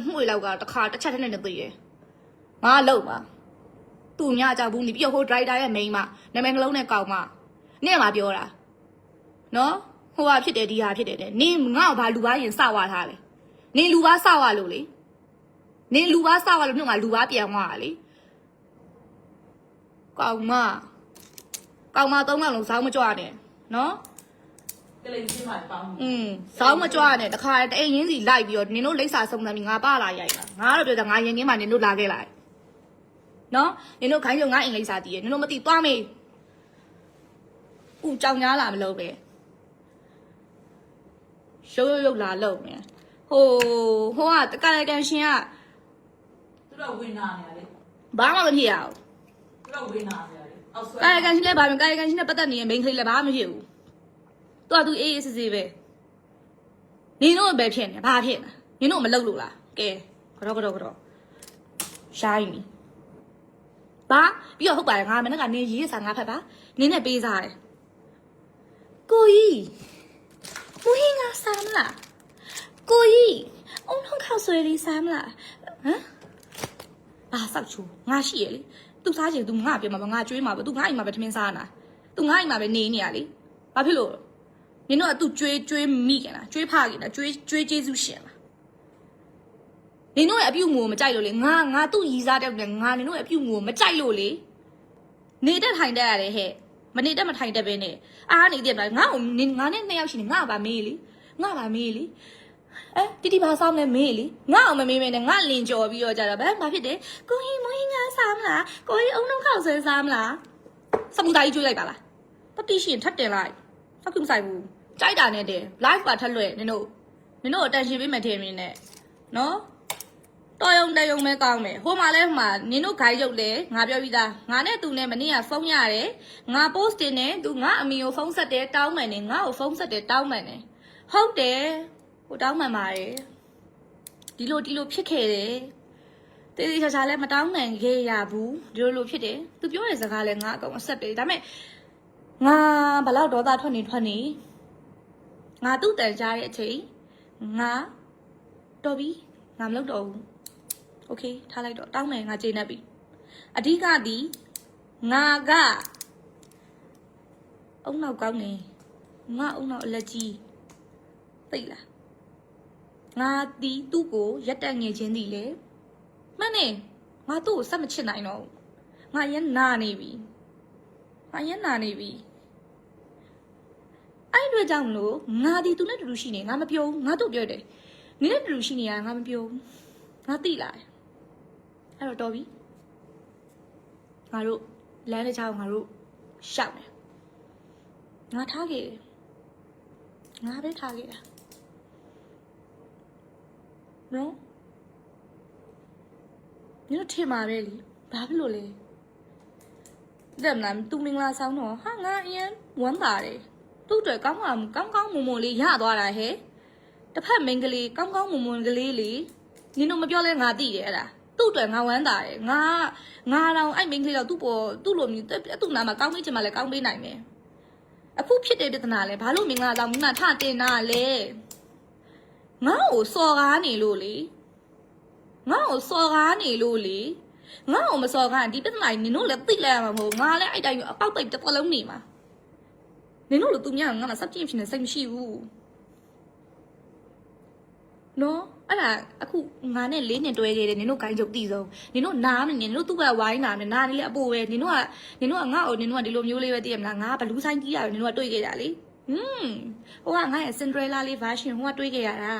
နှွေလောက်ကတစ်ခါတစ်ချက်နဲ့သိတယ်ငါလောက်ပါသူ့ညကြောက်ဘူးနေပြီးဟိုဒရိုက်တာရဲ့မိန်းမနာမည်နှလုံးနဲ့ကောက်မနင့်ကပြောတာ နော်ဟိုဟာဖြစ်တယ်ဒီဟာဖြစ်တယ်တဲ့နင်ငါ့ကိုဘာလူပါရင်စဝါထားလဲနင်လူပါစဝါလို့လေနင်လူပါစဝါလို့နှုတ်ငါလူပါပြန်သွားတာလေကောင်မ3ယောက်လုံးစောင်းမကြွနဲ့နော် ကလေးချင်းမှပေါင်း စောင်းမကြွနဲ့တခါတအိမ်ရင်းစီလိုက်ပြီးတော့နင်တို့လိမ့်စာစုံစမ်းပြီးငါပါလာရိုက်တာငါတော့ပြောတာငါရင်ငင်းမှနင်တို့လာခဲ့လိုက်နော်နင်တို့ခိုင်းလို့ငါအိမ်လိမ့်စာတည်ရနင်တို့မသိသွားမေးဦးကြောင်ညားလာမလို့ပဲရုပ်လာလို့မယ်ဟိုကတကယ်ကန်ရှင်က သူတို့ဝင်နာနေရတယ် ဘာမှမဖြစ်ရဘူး သူတို့ဝင်နာနေရတယ်အောက်ဆွဲ ကာယကံရှင်လည်းဘာမှကာယကံရှင်နဲ့ပတ်သက်နေရင်မိန်းကလေးလည်းဘာမှမဖြစ်ဘူးသူအေးအေးဆေးဆေးပဲနင်တို့ပဲဖြစ်နေဘာဖြစ်နေနင်တို့မလုပ်လို့လားကဲကတော့ရှိုင်းနီဘာပြီးတော့ဟုတ်ပါတယ်ငါမနေ့ကနေရေးစာငါဖတ်ပါနင်းနဲ့ပေးစားတယ်ကိုကြီးမူဟင်းငါစားမလားကိုကြီးအုံထုံးခောက်ဆွဲလေးစားမလားဟမ်ဘာဆောက်ချိုးငါရှိရလေသူစားချင်သူငါပြောမှာငါကျွေးမှာပေါ့သူငါအိမ်မှာပဲထမင်းစားနာသူငါအိမ်မှာပဲနေနေရလေဘာဖြစ်လို့နင်တို့ကသူကျွေးမိကြလားကျွေးဖကြလားကျွေးကျေးဇူးရှင်လားနင်တို့ရဲ့အပြုတ်ငိုမကြိုက်လို့လေငါသူ့ရီစားတဲ့ငါနင်တို့ရဲ့အပြုတ်ငိုမကြိုက်လို့လေနေတက်ထိုင်တက်ရတယ်ဟဲ့မနေတက်မထိုင်တက်ပဲနဲ့အားနေတယ်ဗျာငါ့ကိုငါနဲ့2ယောက်ရှိနေငါပါမေးလေတီဘာဆောင်လဲမေးလေငါ့အောင်မမေးမဲနဲ့ငါလင်ကြော်ပြီးတော့ကြတာဘာဖြစ်တယ်ကိုကြီးမွေးငါစားမလားကိုကြီးအုံလုံးခောက်ဆွဲစားမလားစပူသားကြီးကျွေးလိုက်ပါလားတတိရှင်ထပ်တင်လိုက်ဆောက်ကူမဆိုင်ဘူးကြိုက်တာနဲ့တယ် live ပါထက်လွဲ့နင်တို့အတန်ရှင်ပေးမယ်ထင်မင်းနဲ့နော်တော်ယုံတယုံမဲကောင်းမယ်ဟိုမှာလဲမှာနင်တို့ခိုင်းရုပ်လဲငါပြောပြီးသားငါနဲ့သူနဲ့မနေ့ကဖုန်းရတယ်ငါ post တင်နေသူငါအမီကိုဖုန်းဆက်တယ်တောင်းမှန်နေငါ့ကိုဖုန်းဆက်တယ်တောင်းမှန်နေဟုတ်တယ်ဟိုတောင်းမှန်ပါတယ်ဒီလိုဖြစ်ခဲ့တယ်တေးသေးချာချာလဲမတောင်းနိုင်ခဲ့ရဘူးဒီလိုဖြစ်တယ်သူပြောတဲ့စကားလဲငါအကောင်အဆက်ပဲဒါပေမဲ့ငါဘလောက်ဒေါသထွက်နေငါသူ့တန်ကြားတဲ့အချိန်ငါတော်ပြီငါမလုပ်တော့ဘူးโอเคထားလိုက်တော့တောင်းမယ်ငါကျေနပ်ပြီအဓိကသည်ငါကအုံနောက်ကောင်းနေငါအုံနောက်အလက်ကြီးသိလားငါတီးသူ့ကိုရက်တက်ငယ်ချင်းသည်လေမှန်နေငါသူ့ကိုစက်မချစ်နိုင်တော့ငါရမ်းနာနေပြီအဲ့ဒီကြောင့်မလို့ငါဒီသူနဲ့တူတူရှိနေငါမပြောဘူးငါတို့ပြောတယ်နင်းနဲ့တူတူရှိနေရငါမပြောဘူးငါသိလာတယ်အဲ့တော့တော်ပြီငါတို့လမ်းတစ်ချောင်းငါတို့ရှောက်တယ်ငါထားခဲ့တယ်ငါပဲထားခဲ့တာနော်ညထင်မှာပဲလीဘာဖြစ်လို့လဲတဲ့မလားသူမင်္ဂလာဆောင်တော့ဟာငါအရင်ဝမ်းသာတယ်သူ့အတွက်ကောင်းမွန်လေးရသွားတာဟဲ့တစ်ဖက်မိန်းကလေးကောင်းမွန်ကလေးလေနင်တို့မပြောလဲငါသိတယ်အဲ့ဒါသူ့အတွက်ငါဝမ်းသာတယ်ငါတော့အဲ့မိန်းကလေးတော့သူ့လိုမျိုးသူ့နာမှာကောင်းပေးချင်မှလည်းကောင်းပေးနိုင်မယ်အခုဖြစ်တဲ့ပြဿနာလဲဘာလို့မင်္ဂလာဆောင်မထတင်တာလဲငါ့ကိုစော်ကားနေလို့လေငါ့ကိုမစော်ကားဒီပြဿနာနင်တို့လည်းသိလိုက်ရမှာမဟုတ်ငါလည်းအဲ့တိုင်းအပေါက်ပိတ်တစ်ပတ်လုံးနေမှာနင်တို့လိုသူများငါမှစပ်ပြင်းဖြစ်နေစိတ်မရှိဘူးနော်အဲ့ဒါအခုငါနဲ့4နှစ်တွဲခဲ့တယ်နင်တို့ခိုင်းချုပ်တည်ဆုံးနင်တို့နားမနေနင်တို့သူ့ကဝိုင်းနာနေနားနေလေအပိုပဲနင်တို့ကငါ့ကိုနင်တို့ကဒီလိုမျိုးလေးပဲသိရမလားငါဘလူးဆိုင်ကြီးရတယ်နင်တို့ကတွေ့ခဲ့ကြလေဟိုကငါရဲ့ Cinderella လေး version ဟိုကတွေ့ခဲ့ရတာ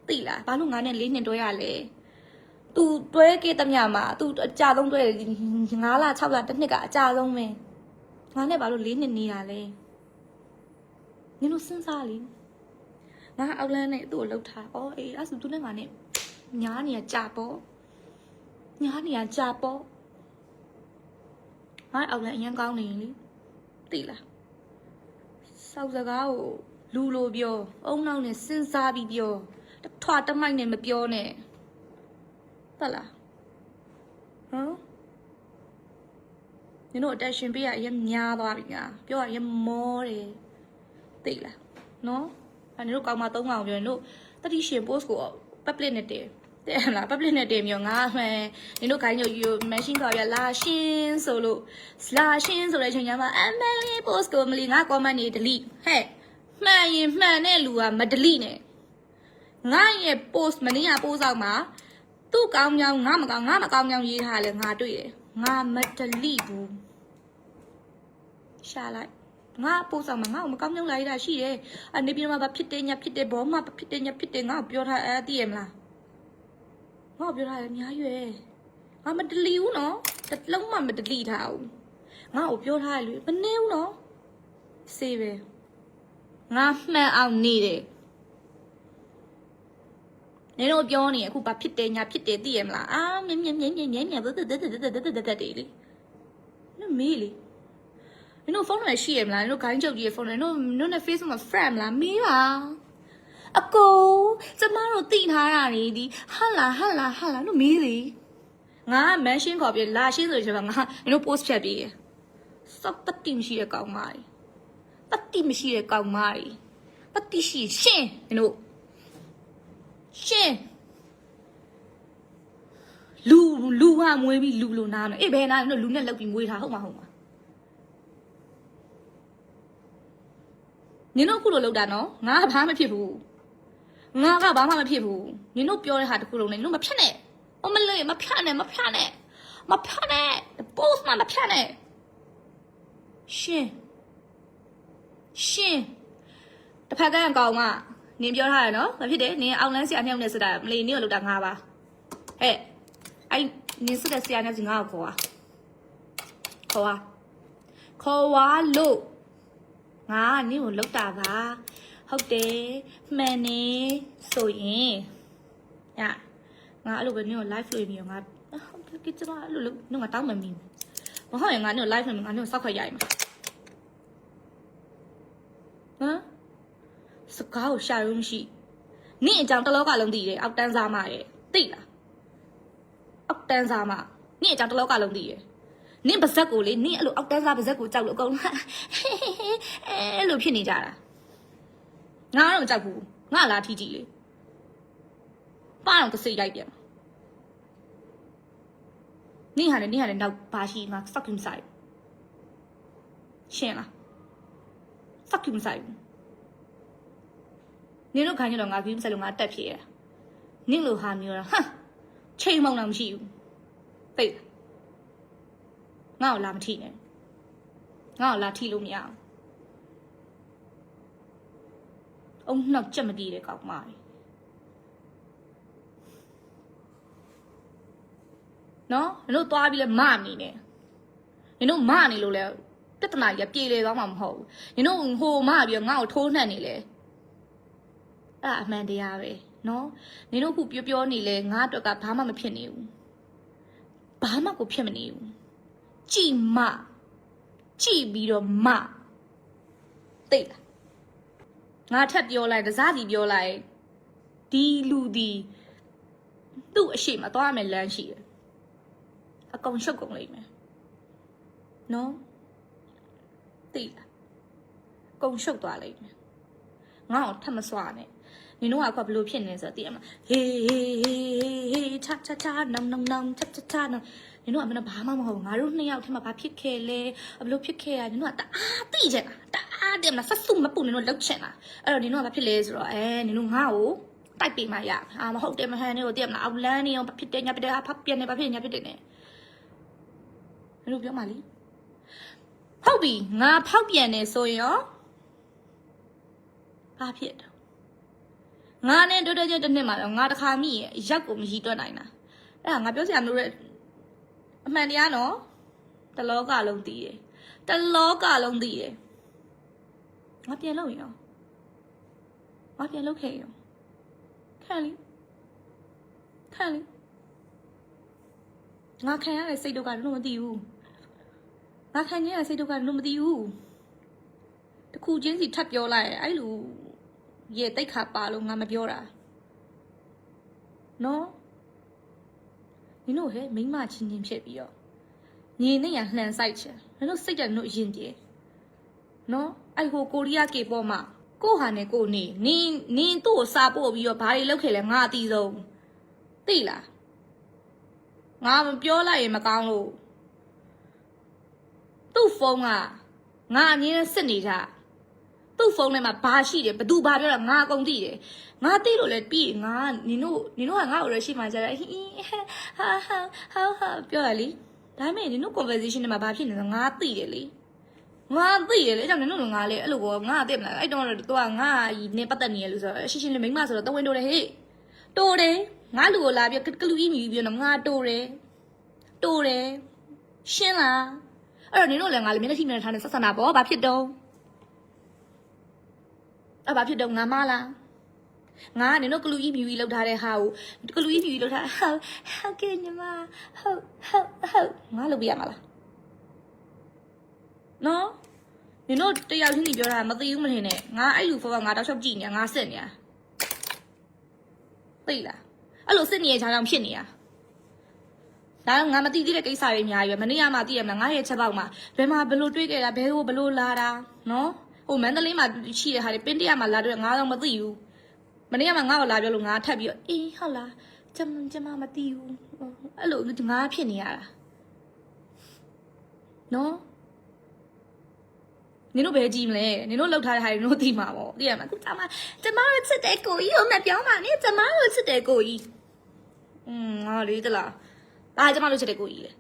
သိလားဘာလို့ငါနဲ့4နှစ်တွဲရလဲသူတွဲခဲ့တဲ့မြမှာသူအကြဆုံးတွဲ9လ6လတစ်နှစ်ကအကြဆုံးပဲငါနဲ့ဘာလို့4နှစ်နေရလဲနင်တို့စဉ်းစားလေငါအောက်လန်းနဲ့သူ့ကိုလှုပ်ထားအော်အေးအဲ့ဆိုသူနဲ့ငါနဲ့ညားနေရကြာပေါ့ငါအောက်လန်းအရင်ကောင်းနေလေသိလားစောက်စကားကိုလူလိုပြောအုံနောက်နဲ့စဉ်းစားပြီးပြောထွာတမိုက်နဲ့မပြောနဲ့ဟုတ်လားဟမ်နင်တို့ attention ပေးရအရင်များသွားပြီငါပြောရရင်မောတယ်သိလားနော်အဲ့နင်တို့ကောင်းမ3ကောင်ပြောရင်တို့တတိရှင် post ကို public နဲ့တင်တဲ့လား public နဲ့တင်ပြီးငါမှန်နင်တို့ခိုင်းညို machine ခေါ်ပြလာရှင်းဆိုတဲ့အချိန်ကျမှ MLA post ကိုမလီငါ comment နေ delete ဟဲ့ မှန်ရင်မှန်တဲ့လူကမ delete နဲ့ငါရဲ့ post မနေ့က post အောင်မှာသူ့ကောင်းကြောင်းငါမကောင်းကြောင်းရေးထားလဲငါတွေ့တယ်ငါမ delete ဘူးရှာလိုက်ငါ post အောင်မှာငါ့ကိုမကောင်းကြောင်းလာရတာရှိတယ်အနေပြမှာဘာဖြစ်တယ်ညာဖြစ်တယ်ဘောမှာဖြစ်တယ်ညာဖြစ်တယ်ငါပြောထားအဲ့သိရမလားငါပြောထားတယ်အများကြီးငါမ delete ဘူးနော်တစ်လုံးမှမ delete ထားဘူးငါ့ကိုပြောထားတယ်လေမနေဘူးနော်စေးပဲငါမှန်အောင်နေတယ်နေတော့ပြောနေအခုဘာဖြစ်တယ်ညာဖြစ်တယ်သိရမလားအာမြင်ဘတ်လေနမေးလေနင်တို့ဖုန်းနဲ့ရှိရမလားနင်တို့ခိုင်းချုပ်ကြီးရဲ့ဖုန်းနဲ့နင်တို့နဲ့ Facebook မှာ friend လားမေးပါအကိုကျမတို့တိထားတာနေဒီဟာလာတို့မေးလေငါ mention ခေါ်ပြလာရှင်းဆိုချင်ပါငါနင်တို့ post ဖြတ်ပြီးစောက်တတိမရှိတဲ့ကောင်မကြီးတတိမရှိတဲ့ကောင်မကြီးတတိရှိရှင်းနင်တို့ရှင်းလူဟာမွေးပြီးလူလိုနားမယ်အေးဘယ်နားနင်တို့လူနဲ့လောက်ပြီးမွေးထားဟုတ်မှာနင်တို့ခုလိုလောက်တာနော်ငါကဘာမှမဖြစ်ဘူးငါကဘာမှမဖြစ်ဘူးနင်တို့ပြောတဲ့ဟာတခုလုံးနဲ့နင်တို့မဖြတ်နဲ့မလေးမဖြတ်နဲ့post မှာမဖြတ်နဲ့ရှင်းတစ်ဖက်ကကောင်ကနင်ပြောထားတယ်နော်မဖြစ်တယ်နင်အောင်လန်းဆရာနှစ်ယောက်နဲ့စစ်တာမလေးနင်ကိုလောက်တာငါပါဟဲ့အဲ့နင်စစ်တဲ့ဆရာနဲ့ငါ့ကိုခေါ်လို့ငါနင်ကိုလောက်တာပါဟုတ်တယ်မှန်နေဆိုရင်ညငါအဲ့လိုပဲနင်ကို live လုပ်ပြီးတော့ငါဟုတ်တယ်ကိစ္စကအဲ့လိုလုပ်နင်ကတောင်းမမီမဟုတ်ရင်ငါနင်ကို live လုပ်ပြီးငါနင်ကိုစောက်ခွက်ရိုက်မှာဟမ်စကားကိုရှာရုံးမရှိနင့်အကြောင်းတစ်လောကလုံးသိတယ်အောက်တန်းစားမရဲ့သိလားအောက်တန်းစားမနင့်အကြောင်းတစ်လောကလုံးသိတယ်နင့်ပါဇက်ကိုလေနင့်အဲ့လိုအောက်တန်းစားပါဇက်ကိုကြောက်လို့အကုန်အဲ့လိုဖြစ်နေကြတာငါတော့မကြောက်ဘူးငါလာထီကြည့်လေပါတော့ကစိတ်လိုက်ပြန်နင့်ဟာလည်းနောက်ဘာရှိငါ fuck you ဆိုင်ရှင်းလား fuck you ဆိုင်နင်တို့ခိုင်းကြတော့ငါဂိမ်းဆက်လို့ငါတက်ဖြစ်ရနင့်လိုဟာမျိုးတော့ဟမ်ချိန်မောင်းတော့မရှိဘူးသိငါ့ကိုလာမထိနဲ့ငါ့ကိုလာထိလို့မရအောင်အုံနောက်ကြက်မတည်တဲ့ကောင်မကြီးနော်နင်တို့သွားပြီးလဲမနေနဲ့နင်တို့မနေလို့လဲပြဿနာကြီးပြေလေသွားမှာမဟုတ်ဘူးနင်တို့ဟိုမပြီးတော့ငါ့ကိုထိုးနှက်နေလေအဲ့အမှန်တရားပဲနော်နင်တို့ခုပြောနေလဲငါအတွက်ကဘာမှမဖြစ်နေဘူးဘာမှကိုဖြစ်မနေဘူးကြည်ပြီးတော့သိလားငါထပ်ပြောလိုက်တစားစီပြောလိုက်ဒီလူဒီသူ့အရှိမသွားမယ်လမ်းရှိတယ်အကောင်ရှုပ်ကုန်လိမ့်မယ်နော်သိလားကုန်ရှုပ်သွားလိမ့်မယ်ငါ့ကိုထပ်မစွာနဲ့နင်တို့ကဘလို့ဖြစ်နေဆိုတော့သိရမှာဟေးချာနောင်ချာနောင်နင်တို့ကမင်းဘာမှမဟုတ်ငါတို့နှစ်ယောက်ထဲမှာဘာဖြစ်ခဲ့လဲဘလို့ဖြစ်ခဲ့ရနင်တို့ကတအားသိချင်တာတအားတယ်မလားဆက်စုမပူနင်တို့လောက်ချင်တာအဲ့တော့နင်တို့ကဘာဖြစ်လဲဆိုတော့နင်တို့ငါ့ကိုတိုက်ပေးမှရမဟုတ်တယ်မဟန်နေကိုသိရမလားအောက်လန်းနေအောင်ဘာဖြစ်တယ်ညာဖြစ်တယ်ဖတ်ပြန်နေဘာဖြစ်ညာဖြစ်တယ်နဲ့နင်တို့ပြောမှလीဟုတ်ပြီငါဖောက်ပြန်နေဆိုရင်ရောဘာဖြစ်တော့ငါနဲ့တိုးချင်းတစ်နှစ်မှာတော့ငါတစ်ခါမိရဲ့ရက်ကိုမရီတွက်နိုင်တာအဲ့ဒါငါပြောစရာမလိုတဲ့အမှန်တရားနော်တလောကလုံးသိတယ်ငါပြန်လို့ရင်ရောငါပြန်လို့ခဲ့ရောခံလीငါခံရတဲ့စိတ်တော့ကတော့မသိဘူးငါခံရတဲ့စိတ်တော့ကတော့မသိဘူးတခုချင်းစီထပ်ပြောလိုက်အဲ့လိုရေတိတ်ခါပါလို့ငါမပြောတာနော်နင်တို့ဟဲ့မိမချင်းချင်းဖြစ်ပြီးတော့ညီနဲ့ရလှန်ဆိုင်ချင်နင်တို့စိတ်တယ်နင်တို့အရင်ပြေနော်အဲ့ဟိုကိုရီးယားကေပေါ့မှာကိုဟာနဲ့ကိုနေနင်သူ့ကိုစာပို့ပြီးတော့ဘာတွေလုပ်ခဲ့လဲငါအတီးဆုံးသိလားငါမပြောလိုက်ရင်မကောင်းလို့သူ့ဖုန်းကငါအမြင်နဲ့စစ်နေကြ သူ့ဖုန်းထဲမှာဘာရှိတယ်ဘသူဘာပြောတာငါအကုန်သိတယ်ငါသိလို့လဲပြီးငါနင်တို့ကငါ့ကိုရရှိမှကြတယ်ဟင်းဟာပြောရလေဒါပေမဲ့နင်တို့ conversation ထဲမှာဘာဖြစ်နေလဲငါသိတယ်လေငါသိတယ်လေအဲ့ကြောင့်နင်တို့ငါလေအဲ့လိုပေါ့ငါသိမလားအဲ့တော့သူကငါနေပတ်သက်နေရလို့ဆိုတော့ရှင်းရှင်းလေးမိမဆိုတော့တဝင်းတိုးတယ်ဟေ့တိုးတယ်ငါလူကိုလာပြီးကလူကြီးမြည်ပြီးတော့ငါတိုးတယ်ရှင်းလားအဲ့တော့နင်တို့လည်းငါလည်းမျက်နှာထိမျက်နှာထားနေဆက်ဆံတာပေါ့ဘာဖြစ်တော့အဲ့ဘာဖြစ်တော့ငါမလားငါကနင်တို့ကလူကြီးမြည်ပြီးလောက်ထားတဲ့ဟာကိုကလူကြီးမြည်ပြီးလောက်ထားဟုတ်ကဲ့ညီမဟုတ်ငါလုပ်ပြရမှာလားနော်နင်တို့တယောက်ချင်းကြီးပြောတာမသိဘူးမထင်နဲ့ငါအဲ့လူဖော်ကငါတောက်ချောက်ကြည့်နေတာငါစစ်နေတာသိလားအဲ့လိုစစ်နေရချာချောင်ဖြစ်နေတာဒါငါမသိသေးတဲ့ကိစ္စတွေအများကြီးပဲမနေ့ကမှသိရမလားငါရဲ့ချက်ပေါက်မှာဘယ်မှာဘလို့တွေးခဲ့တာဘယ်လိုဘလို့လာတာနော်ဟိုမန္တလေးမှာရှိတဲ့ဟာတွေပင်းတရမှာလာတွေ့ငါတော့မသိဘူးမနေ့ကမှငါ့ကိုလာပြောလို့ငါထပ်ပြီးတော့အေးဟုတ်လားကျမမသိဘူးအဲ့လိုငါဖြစ်နေရတာနော်နင်တို့ဘယ်ကြည့်မလဲနင်တို့လောက်ထားတဲ့ဟာတွေနင်တို့သိမှာပေါ့သိရမှာခုကျမတို့ချစ်တဲ့ကိုကြီးဟိုမပြောပါနဲ့ကျမတို့ချစ်တဲ့ကိုကြီးငါလေးတလားဒါကျမတို့ချစ်တဲ့ကိုကြီးလေ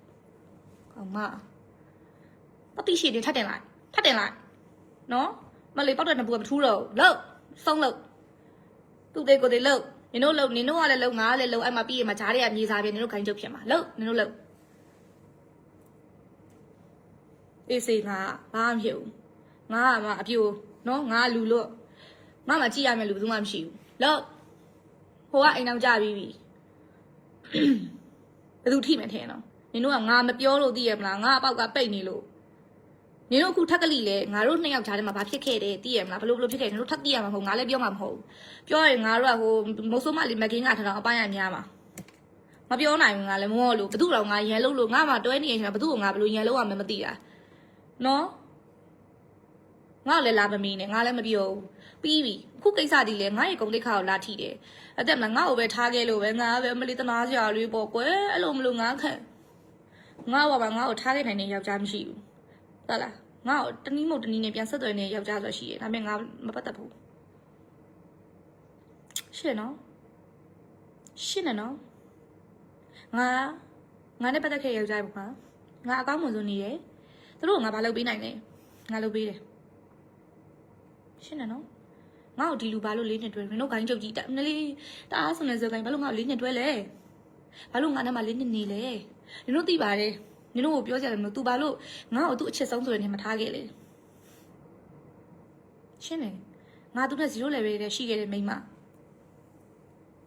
ကောင်းမပတိရှိတယ်ထပ်တင်လိုက်နော်မလေးပောက်တဲ့နဘူးကမထူးတော့လောက်ဆုံးလောက်သူ့တဲ့ကိုတွေလောက်နင်တို့ကလည်းလောက်ငါလည်းလောက်အဲ့မှာပြီးရမှာဂျားတွေကမြေစားပြနင်တို့ခိုင်းချုပ်ဖြစ်မှာလောက်နင်တို့လောက်အေးစေးငါဘာမှမဖြစ်ဘူးငါကမှအပြိုနော်ငါလူလို့ငါမှကြည့်ရမယ်လူဘယ်သူမှမရှိဘူးလောက်ဟိုကအိမ်အောင်ကြပြီးပြီဘယ်သူထိမှထင်တော့နင်တို့ကငါမပြောလို့သိရမလားငါအပေါက်ကပိတ်နေလို့နင်တို့အခုထက်ကလေးလေငါတို့နှစ်ယောက်ကြားထဲမှာဘာဖြစ်ခဲ့တယ်သိရမလားဘလို့ဖြစ်ခဲ့နင်တို့ထပ်သိရမှာမဟုတ်ငါလည်းပြောမှာမဟုတ်ပြောရင်ငါတို့ကဟိုမုတ်ဆိုးမလေးမကင်းကထထောင်အပိုင်းရများမှာမပြောနိုင်ဘူးငါလည်းမောလို့ဘသူတော့ငါရန်လို့ငါမှတွဲနေရင်ဘသူကငါဘလို့ရန်လို့ရမယ်မသိတာနော်ငါလည်းလာမမီးနဲ့ငါလည်းမပြောဘူးပြီးပြီအခုကိစ္စဒီလေငါရဲ့ဂုံတိတ်ခါကိုလာထိတယ်အဲ့တက်မလားငါ့ကိုပဲထားခဲ့လို့ပဲငါပဲမလေးတနာစရာလေးပေါ့ကွယ်အဲ့လိုမလို့ငါခက်ငါ့ဘာငါ့ကိုထားခဲ့နိုင်တဲ့ယောက်ျားမရှိဘူးဟုတ်လားငါ့ကိုတနည်းမဟုတ်တနည်းနဲ့ပြန်ဆက်သွယ်နေတဲ့ယောက်ျားဆိုရှိတယ်ဒါပေမဲ့ငါမပတ်သက်ဘူးရှင်းနော်ငါနဲ့ပတ်သက်ခဲ့ယောက်ျားပေါ့ငါအကောင်းမွန်ဆုံးနေတယ်သူတို့ကငါဘာလုပ်ပေးနိုင်လဲငါလုပ်ပေးတယ်ရှင်းနော်ငါ့ကိုဒီလူဘာလို့လေးနှစ်တွဲနင်တို့ဂိုင်းချုပ်ကြီးနလေးတအားဆုံးနေစကိုင်းဘာလို့ငါ့ကိုလေးနှစ်တွဲလဲဘာလို့ငါနဲ့မှလေးနှစ်နေလဲနင်တို့သိပါတယ်နင်တို့ကိုပြောကြတယ်မလို့ तू ဘာလို့ငါ့ကို तू အချက်ဆုံးဆိုရင်မထားခဲ့လေရှင်းတယ်ငါ तू နဲ့0 level တည်းရှိခဲ့တဲ့မိန်းမ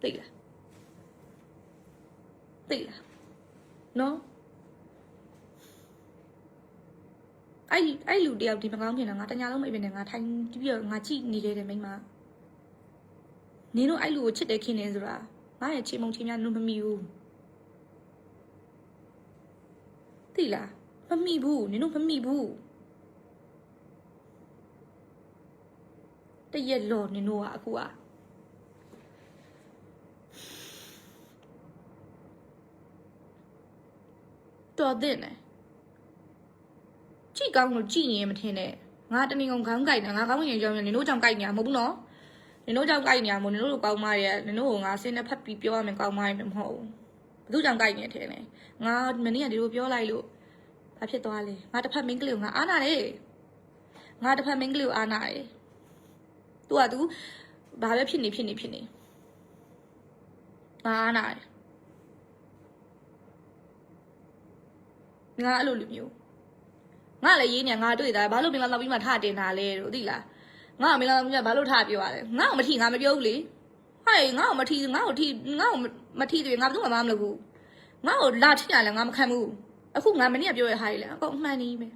သိလားနော်အဲ့လူတယောက်ဒီမကောင်းဖြစ်တာငါတညာလုံးမိတ်ပဲနဲ့ငါထိုင်ပြီးတော့ငါကြည့်နေခဲ့တဲ့မိန်းမနင်တို့အဲ့လူကိုချစ်တယ်ခင်နေဆိုတာငါရဲ့ချေမုံချင်းများနုမမိဘူးသိလားမမိဘူးနင်တို့မမိဘူးတရက်လောနင်တို့ကအခုကတော်တဲ့နဲ့ကြည့်ကောင်းလို့ကြည့်နေရင်မထင်နဲ့ငါတမင်ကောင်ခေါင်းကိုက်နေငါခေါင်းဝင်ကြောင်းနင်တို့ကြောင့်ကိုက်နေမှာမဟုတ်ဘူးနော်နင်တို့ကြောင့်ကိုက်နေမှာနင်တို့လိုကောင်းမရနင်တို့ကိုငါစင်းနဲ့ဖက်ပြီးပြောရမယ်ကောင်းမရမဟုတ်ဘူးဘသူကြောင့်ကိုက်နေထင်လဲငါမနေ့ကဒီလိုပြောလိုက်လို့ဘာဖြစ်သွားလဲငါတစ်ဖက်မင်းကလေးကိုငါအားနာတယ်ငါတစ်ဖက်မင်းကလေးကိုအားနာတယ်သူကသူဘာပဲဖြစ်နေငါအားနာတယ်ငါအဲ့လိုလူမျိုးငါလည်းရေးနေငါတွေ့တာဘာလို့မင်းလာတော့ပြီးမှထတင်တာလဲတို့သိလားငါမင်းလာတော့ပြီးမှဘာလို့ထပြောရလဲငါ့ကိုမထီငါမပြောဘူးလေဟဲ့ငါ့ကိုမထီငါ့ကိုမထီတယ်ငါဘာမှမလုပ်ဘူးငါ့ကိုလာထီရလဲငါမခံဘူးအခုငါမနေ့ကပြောရဟာလေအကုန်အမှန်ကြီးပဲ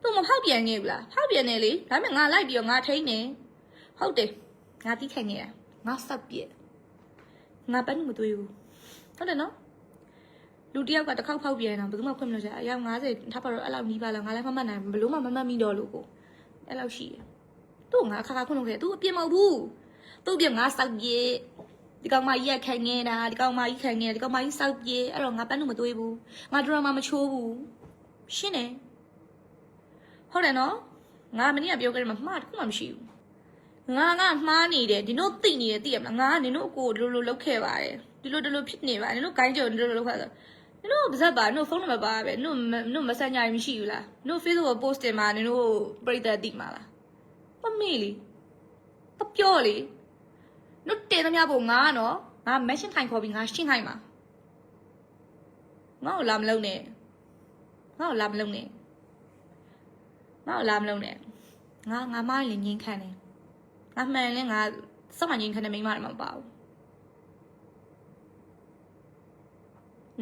သူမဖောက်ပြန်နေဘူးလားဖောက်ပြန်နေလေဒါပေမဲ့ငါလိုက်ပြီးတော့ငါထိန်းနေဟုတ်တယ်ငါတီးခိုင်နေတာငါစောက်ပြက်ငါပန်းမသွေးဘူးဟုတ်တယ်နော်လူတယောက်ကတစ်ခေါက်ဖောက်ပြန်တော့ဘယ်သူမှခွင့်မလို့ကြအယောက်90ထပ်ပါတော့အဲ့လောက်နီးပါလားငါလည်းမမှတ်နိုင်ဘလို့မှမမှတ်မိတော့လို့ကိုအဲ့လောက်ရှိတယ်သူ့ငါခါခွင့်လို့ခဲ့သူအပြစ်မဟုတ်ဘူးသူ့ပြငါစောက်ပြေဒီကောင်မကြီးကခိုင်နေတာဒီကောင်မကြီးခိုင်နေတာဒီကောင်မကြီးစောက်ပြေအဲ့တော့ငါပန်းလို့မသွေးဘူးငါဒရမာမချိုးဘူးရှင်းတယ်ဟုတ်တယ်နော်ငါမနေ့ကပြောခဲ့တယ်မှာမှားတခုမှမရှိဘူး ငါမှားနေတယ်ဒီတို့သိနေတယ်သိရမလားငါကနင်တို့ကိုလိုလုပ်ခဲ့ပါတယ်ဒီလိုဖြစ်နေပါနင်တို့ဂိုင်းကြော်ဒီလိုလုပ်ခါဆိုနင်တို့ပါဇက်ပါနင်တို့ဖုန်းနံပါတ်ပါပဲနင်တို့ Messenger မရှိဘူးလားနင်တို့ Facebook post တင်မှာနင်တို့ပရိသတ်သိမှာလားမမေ့လေတပြောလေနင်တင်သမျှပုံငါနော်ငါ mention ထိုင်ခေါ်ပြီးငါရှင်းခိုင်းမှာငါ့ကိုလာမလုံးနဲ့ငါ့ကိုလာမလုံးနဲ့ငါ့ကိုလာမလုံးနဲ့ငါမလည်းငင်းခံတယ်ငါမှန်လဲငါစမငင်းခံတဲ့မိန်းမတွေမပါဘူး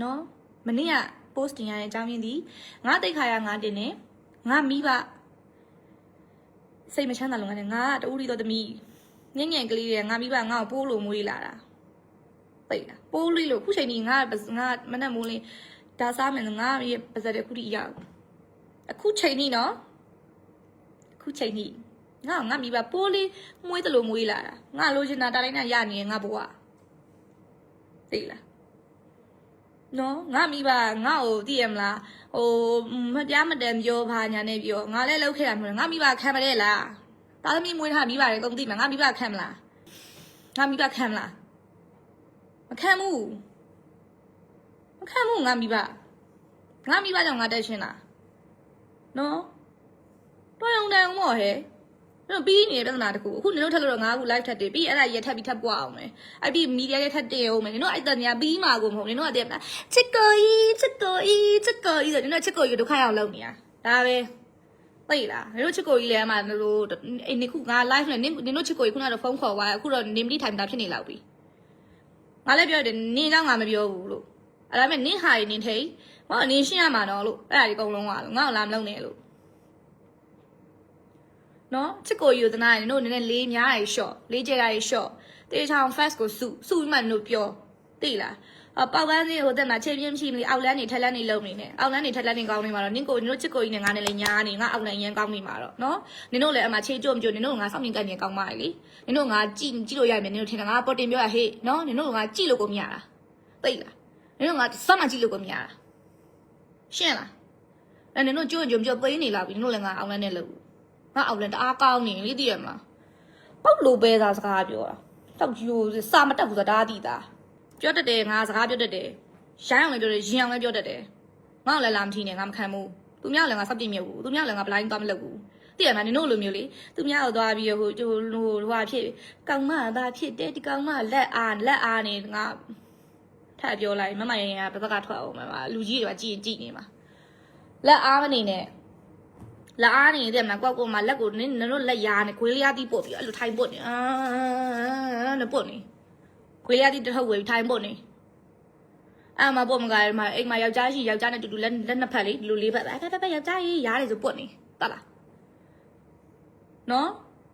နော်မနေ့က post တင်ရတဲ့အကြောင်းရင်းဒီငါတိတ်ခါရငါတင်နေငါမိဘစိတ်မချမ်းသာလုံးကနေငါတူရီတော်သမီးငငယ်ကလေးတွေငါမိဘငါ့ကိုပိုးလို့မွေးလာတာသိလားပိုးလေးလို့ခုချိန်ကြီးငါမနဲ့မိုးလေးဒါစားမယ်ငါရဲ့ပါဇက်တဲ့ခုထိရအခုချိန်ကြီးနော်အခုချိန်ကြီးငါမိဘပိုးလေးမွေးတယ်လို့မွေးလာတာငါလိုချင်တာတာတိုင်းနဲ့ရနေငါဘဝသိလားနော်ငါမိဘငါ့ကိုသိရမလားဟိုမပြမတန်ပြောပါညာနဲ့ပြောငါလည်းလောက်ခဲ့တာမဟုတ်ငါမိဘခံမလဲလားတာသမီးမွေးထားမိဘတွေကုန်သိမှာငါမိဘခံမလားငါမိဘခံမလားမခံဘူးငါမိဘကြောင့်ငါတက်ရှင်းတာနော်တော်ရုံတန်မော့ဟဲ့တော့ပြီးနေတဲ့ပြဿနာတခုအခုနင်တို့ထက်လို့တော့ငါအခု live ထက်တယ်ပြီးအဲ့ဒါရထပ်ပြီးထပ်ပွားအောင်မယ်အဲ့ဒီမီဒီယာရဲ့ထက်တင်အောင်မယ်နင်တို့အဲ့တန်ညာပြီးမှာကိုမဟုတ်နင်တို့ကတည်းကချစ်ကိုကြီးဆိုနင်တို့ချစ်ကိုကြီးဒုက္ခရောက်လုပ်နေတာဒါပဲသိလားနင်တို့ချစ်ကိုကြီးလည်းအမှတို့အဲ့ဒီခုငါ live နဲ့နင်တို့ချစ်ကိုကြီးခုနကတော့ဖုန်းခေါ်သွားအခုတော့နေမတိထိုင်တာဖြစ်နေလောက်ပြီငါလည်းပြောတယ်နင်တော့ငါမပြောဘူးလို့အဲ့ဒါပေမဲ့နင်ဟာရင်နင်ထိတ်ဟောနင်ရှင်းရမှာတော့လို့အဲ့ဒါဒီအကုန်လုံးကလို့ငါ့ကိုလာမလုပ်နဲ့လို့နော်ချစ်ကိုယူသနာရင်တို့နည်းနည်းလေးများရရှော့လေးကျဲရရှော့တေးချောင်း fast ကိုစုပြီးမှတို့ပြောသိလားပေါက်ပန်းစီဟိုတက်မှာချိန်ပြင်းမရှိမလို့အောက်လန်းနေထက်လန်းနေလုံနေနဲ့အောက်လန်းနေထက်လန်းနေကောင်းနေမှာတော့နင်ကိုတို့ချစ်ကိုကြီးနဲ့ငါနဲ့လည်းညားနေငါအောက်လန်းရန်ကောင်းနေမှာတော့နော်နင်တို့လည်းအမှခြေကြုံကြုံနင်တို့ငါစောင့်မြင်ကန်နေကောင်းပါလေနင်တို့ငါကြည့်လို့ရမယ်နင်တို့ထင်တာငါပေါ်တင်ပြောရဟေ့နော်နင်တို့ငါကြည့်လို့ကိုမရတာသိလားနင်တို့ငါစောင့်မှကြည့်လို့ကိုမရတာရှင်းလားအဲ့နင်တို့ကြုံကြုံပြောသိနေလာပြီနင်တို့လည်းငါအောက်လန်းနဲ့လုံငါအောက်လန်တအားကောင်းနေလေသိရမလားပေါက်လိုပဲသားစကားပြောတာတောက်ကြီးစာမတက်ဘူးဆိုတာဒါသိတာပြောတတ်တယ်ငါစကားပြောတတ်တယ်ရိုင်းအောင်လည်းပြောတယ်ရင်အောင်လည်းပြောတတ်တယ်ငါ့ကိုလည်းလာမထီနဲ့ငါမခံဘူးသူများလည်းငါစောက်ပြင်းမြုပ်ဘူးသူများလည်းငါဘလိုင်းသွားမလုပ်ဘူးသိရမလားနင်တို့လိုမျိုးလေသူများကိုသွားပြီးဟိုဖြစ်ကောင်မသားဖြစ်တယ်ဒီကောင်မလက်အားနေငါထပ်ပြောလိုက်မမရင်ကဘက်ကထွက်အောင်မလူကြီးတွေကကြည့်နေမှာလက်အားမနေနဲ့လာအားနေတယ်မလားကွက်ကွက်မှာလက်ကိုနင်တို့လက်ရားနေခွေးလျားတီးပို့ပြီးအဲ့လိုထိုင်ပို့နေနဲ့ပို့နေခွေးလျားတီးတစ်ထုပ်ဝေးထိုင်ပို့နေအဲ့မှာပို့မကလည်းမှာအိမ်မှာယောက်ျားရှိယောက်ျားနဲ့တူတူလက်နှစ်ဖက်လေးဒီလိုလေးဖက်ပဲယောက်ျားရေးရားတယ်ဆိုပို့နေတတ်လားနော်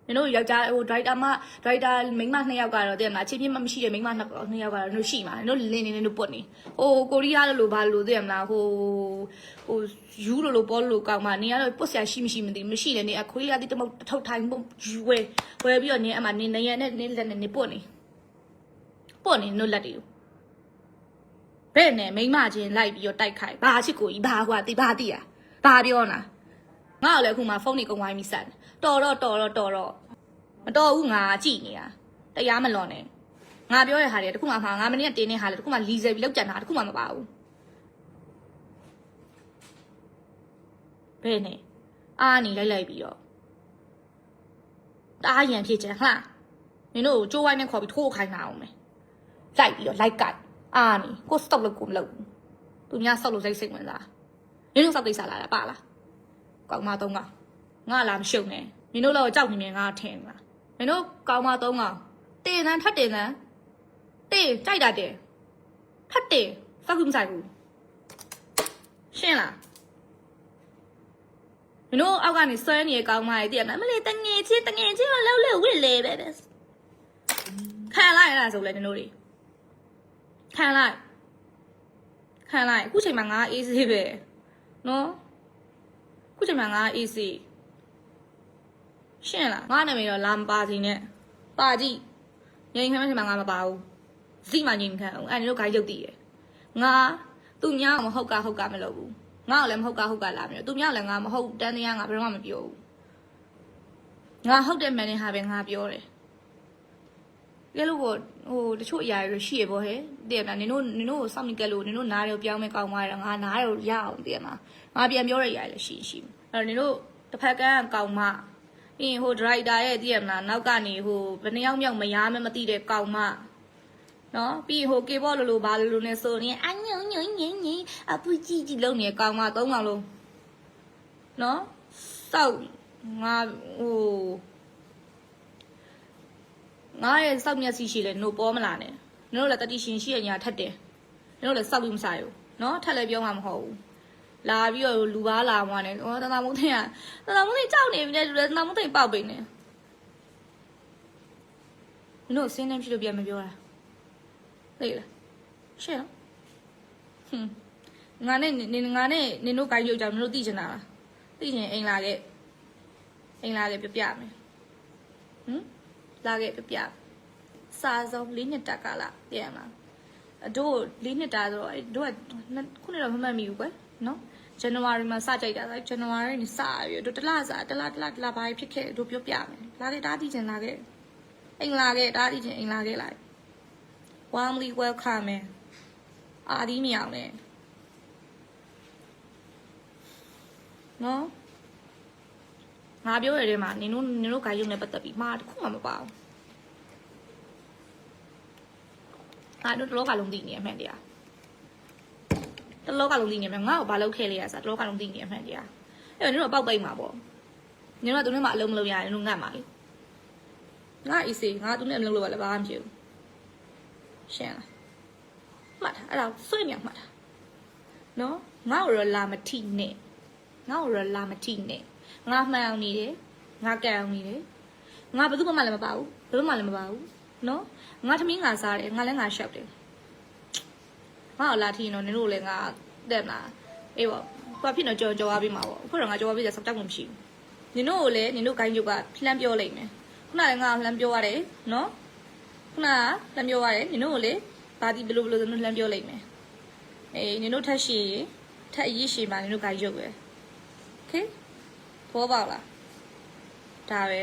နင်တို့ယောက်ျားဟိုဒရိုက်တာမိန်းမ2ယောက်ကတော့တဲ့မလားအချင်းချင်းမရှိတဲ့မိန်းမ2ယောက်ကတော့နင်တို့ရှိမှာနင်တို့လင်းနေတို့ပုတ်နေဟိုကိုရီးယားလိုဘာလို့တဲ့မလားဟိုယူလိုပေါ်လိုကောက်မှနင်ကတော့ပုတ်ဆရာရှိမရှိမသိမရှိတယ်နင်အခွေးရသည်တမုတ်ထုတ်ထိုင်ပုံယူဝဲပြီးတော့နင်အမှနင်နေရနဲ့နင်လက်နဲ့နင်ပုတ်နေနင်လက်တွေဘဲ့နဲ့မိန်းမချင်းလိုက်ပြီးတော့တိုက်ခိုက်ဘာချစ်ကိုကြီးဘာကွာတိဘာတိอ่ะဘာပြောနာငါ့ကိုလည်းအခုမှဖုန်းနေကုန်ဝိုင်းပြီးဆက်တော်တော့မတော်ဘူးငါကြည့်နေတာတရားမလွန်နဲ့ငါပြောရတဲ့ဟာတွေတခုမှငါမနေ့ကတင်းတဲ့ဟာလေတခုမှလီဆယ်ပြီးလောက်ကြံတာတခုမှမပါဘူးဘယ်နဲ့အားနေလိုက်ပြီးတော့တအားရန်ဖြစ်ချင်ဟလားနင်တို့ကြိုးဝိုင်းနဲ့ခေါ်ပြီးထိုးခိုင်းတာအောင်မယ်လိုက်ပြီးတော့လိုက်ကတ်အားနေကိုစတော့လို့ကိုမလုပ်ဘူးသူများဆောက်လို့စိတ်ဝင်စားနင်တို့စောက်သိစားလာတာပါလားကောင်းမတော့ငါလာမရှုံနဲ့နင်တို့တော့ကြောက်နေမြင်ငါထင်လားနင်တို့ကောင်းမတော့ငါတင်တန်းထပ်တင်တန်းတင်ကြိုက်တာတင်ထပ်တင်စောက်ခုမဆိုင်ဘူးရှင်းလားနင်တို့အောက်ကနေဆွဲနေကောင်းမရဲ့တည်ရမလေးတငယ်ချင်းတော့လှုပ်လှုပ်ဝစ်လေပဲခံလိုက်ရတာဆိုလဲနင်တို့တွေခံလိုက်အခုချိန်မှာငါအေးစေးပဲနော်ခုချိန်မှာငါအေးစေးရှင်းလားငါနာမည်တော့လာမပါစီနဲ့ပါကြည့်ငြိမ်ခံမဲ့ချိန်မှာငါမပါဘူးစီမှငြိမ်ခံအောင်အဲ့ဒီတို့ဂိုင်းရုပ်တည်ရငါသူများမဟုတ်ကမလုပ်ဘူးငါ့ကိုလည်းမဟုတ်ကလာမလို့သူများလည်းငါမဟုတ်တန်းတရားငါဘယ်တော့မှမပြောဘူး ငါဟုတ်တယ်မှန်တဲ့ဟာပဲငါပြောတယ်ကဲလို့ဟိုတချို့အရာတွေရှိရပေါ့ဟဲ့တည်ရမလားနင်တို့စောင့်နေကြလို့နင်တို့နားတွေကိုပြောင်းမဲ့ကောင်းသွားတယ်ငါနားတွေကိုရအောင်တည်ရမလားငါပြန်ပြောတဲ့အရာလည်းရှိအဲ့တော့နင်တို့တစ်ဖက်ကန်းကောင်းမပြီးရင်ဟိုဒရိုက်တာရဲ့တည်ရမလားနောက်ကနေဟိုဘယ်နှယောက်မြောက်မရားမသိတဲ့ကောင်းမနော်ပြီးဟိုကေဘောလိုဘာလိုနဲ့ဆိုရင်အညုံညုံညင်းညင်းအပူကြီးကြီးလုံးနေကောင်းမ၃ကောင်လုံးနော်စောက်ငါဟိုငါရဲ့စောက်မျက်စိရှိလဲနို့ပေါ်မလာနဲ့နင်တို့လည်းတတိရှင်ရှိရညာထက်တယ်နင်တို့လည်းစောက်ပြီးမစားရဘူးနော်ထက်လည်းပြောမှာမဟုတ်ဘူးလာပြီးတော့လူပါလာမှနဲ့တနာမုန်းသိကြောက်နေပြီလေတနာမုန်းသိပေါက်ပိနေနင်တို့စင်းနေဖြစ်လို့ပြန်မပြောတာသိလားရှင်းနော်ငါနဲ့နင်တို့ကိုင်းရုပ်ကြောင့်နင်တို့သိချင်တာလားသိချင်အိမ်လာခဲ့ပြပြမယ်လာခဲ့ပြပြစာစုံ4နှစ်တက်ကလာတည်ရမှာတို့4နှစ်တာဆိုတော့တို့ကခုနှစ်တော့မမှတ်မိဘူးကွယ်နော်ဇန်နဝါရီမှာစကြိုက်တာဆိုဇန်နဝါရီနဲ့စပြီးတို့တလဘာဖြစ်ခဲ့တို့ပြောပြမယ်လာခဲ့တားသိချင်လာခဲ့အိမ်လာခဲ့တားသိချင်အိမ်လာခဲ့လိုက် warmly welcome အာဒီမြောင်နဲ့နော်ငါပြောရတဲ့မှာနင်တို့ခိုင်းရုံနဲ့ပတ်သက်ပြီးမှာတခုမှမပါဘူးငါတို့တလောကလုံးသိနေအမှန်တရားတလောကလုံးသိနေမှာငါ့ကိုဘာလုပ်ခဲ့လဲရစားတလောကလုံးသိနေအမှန်တရားအဲ့တော့နင်တို့ပေါက်ပိတ်မှာပေါ့နင်တို့ကသူနဲ့မှအလုံးမလုံးရရင်နင်တို့ငတ်မှာလေငါအီစီငါသူနဲ့အလုံးလို့လည်းဘာမှမဖြစ်ဘူးရှင်းလားမှတ်တာအဲ့ဒါဆွေးမြောက်မှတ်တာနော်ငါ့ကိုတော့လာမထိနဲ့ငါ့ကိုတော့လာမထိနဲ့ငါမှန်အောင်နေတယ်ငါကံအောင်နေတယ်ငါဘယ်သူမှလည်းမပါဘူးဘယ်သူမှလည်းမပါဘူးနော်ငါသမီးငါစားတယ်ငါလည်းငါရှောက်တယ်ငါ့ကိုလာထိရင်တော့နင်တို့လည်းငါတက်မလားအေးပေါ့ဘာဖြစ်တော့ကြော်သွားပြီးမှာပေါ့အခုတော့ငါကြော်သွားပြီးစက်တောက်မှမရှိဘူးနင်တို့ကိုလည်းနင်တို့ဂိုင်းကျုပ်ကလှမ်းပြောလိုက်မယ်ခုနကလည်းငါလှမ်းပြောရတယ်နော်ခုနကလှမ်းပြောရတယ်နင်တို့ကိုလည်းဘာဒီဘလို့လှမ်းပြောလိုက်မယ်အေးနင်တို့ထက်ရှိထက်အရေးရှိမှနင်တို့ဂိုင်းကျုပ်ပဲโอเคပေါ်ပါလားဒါပဲ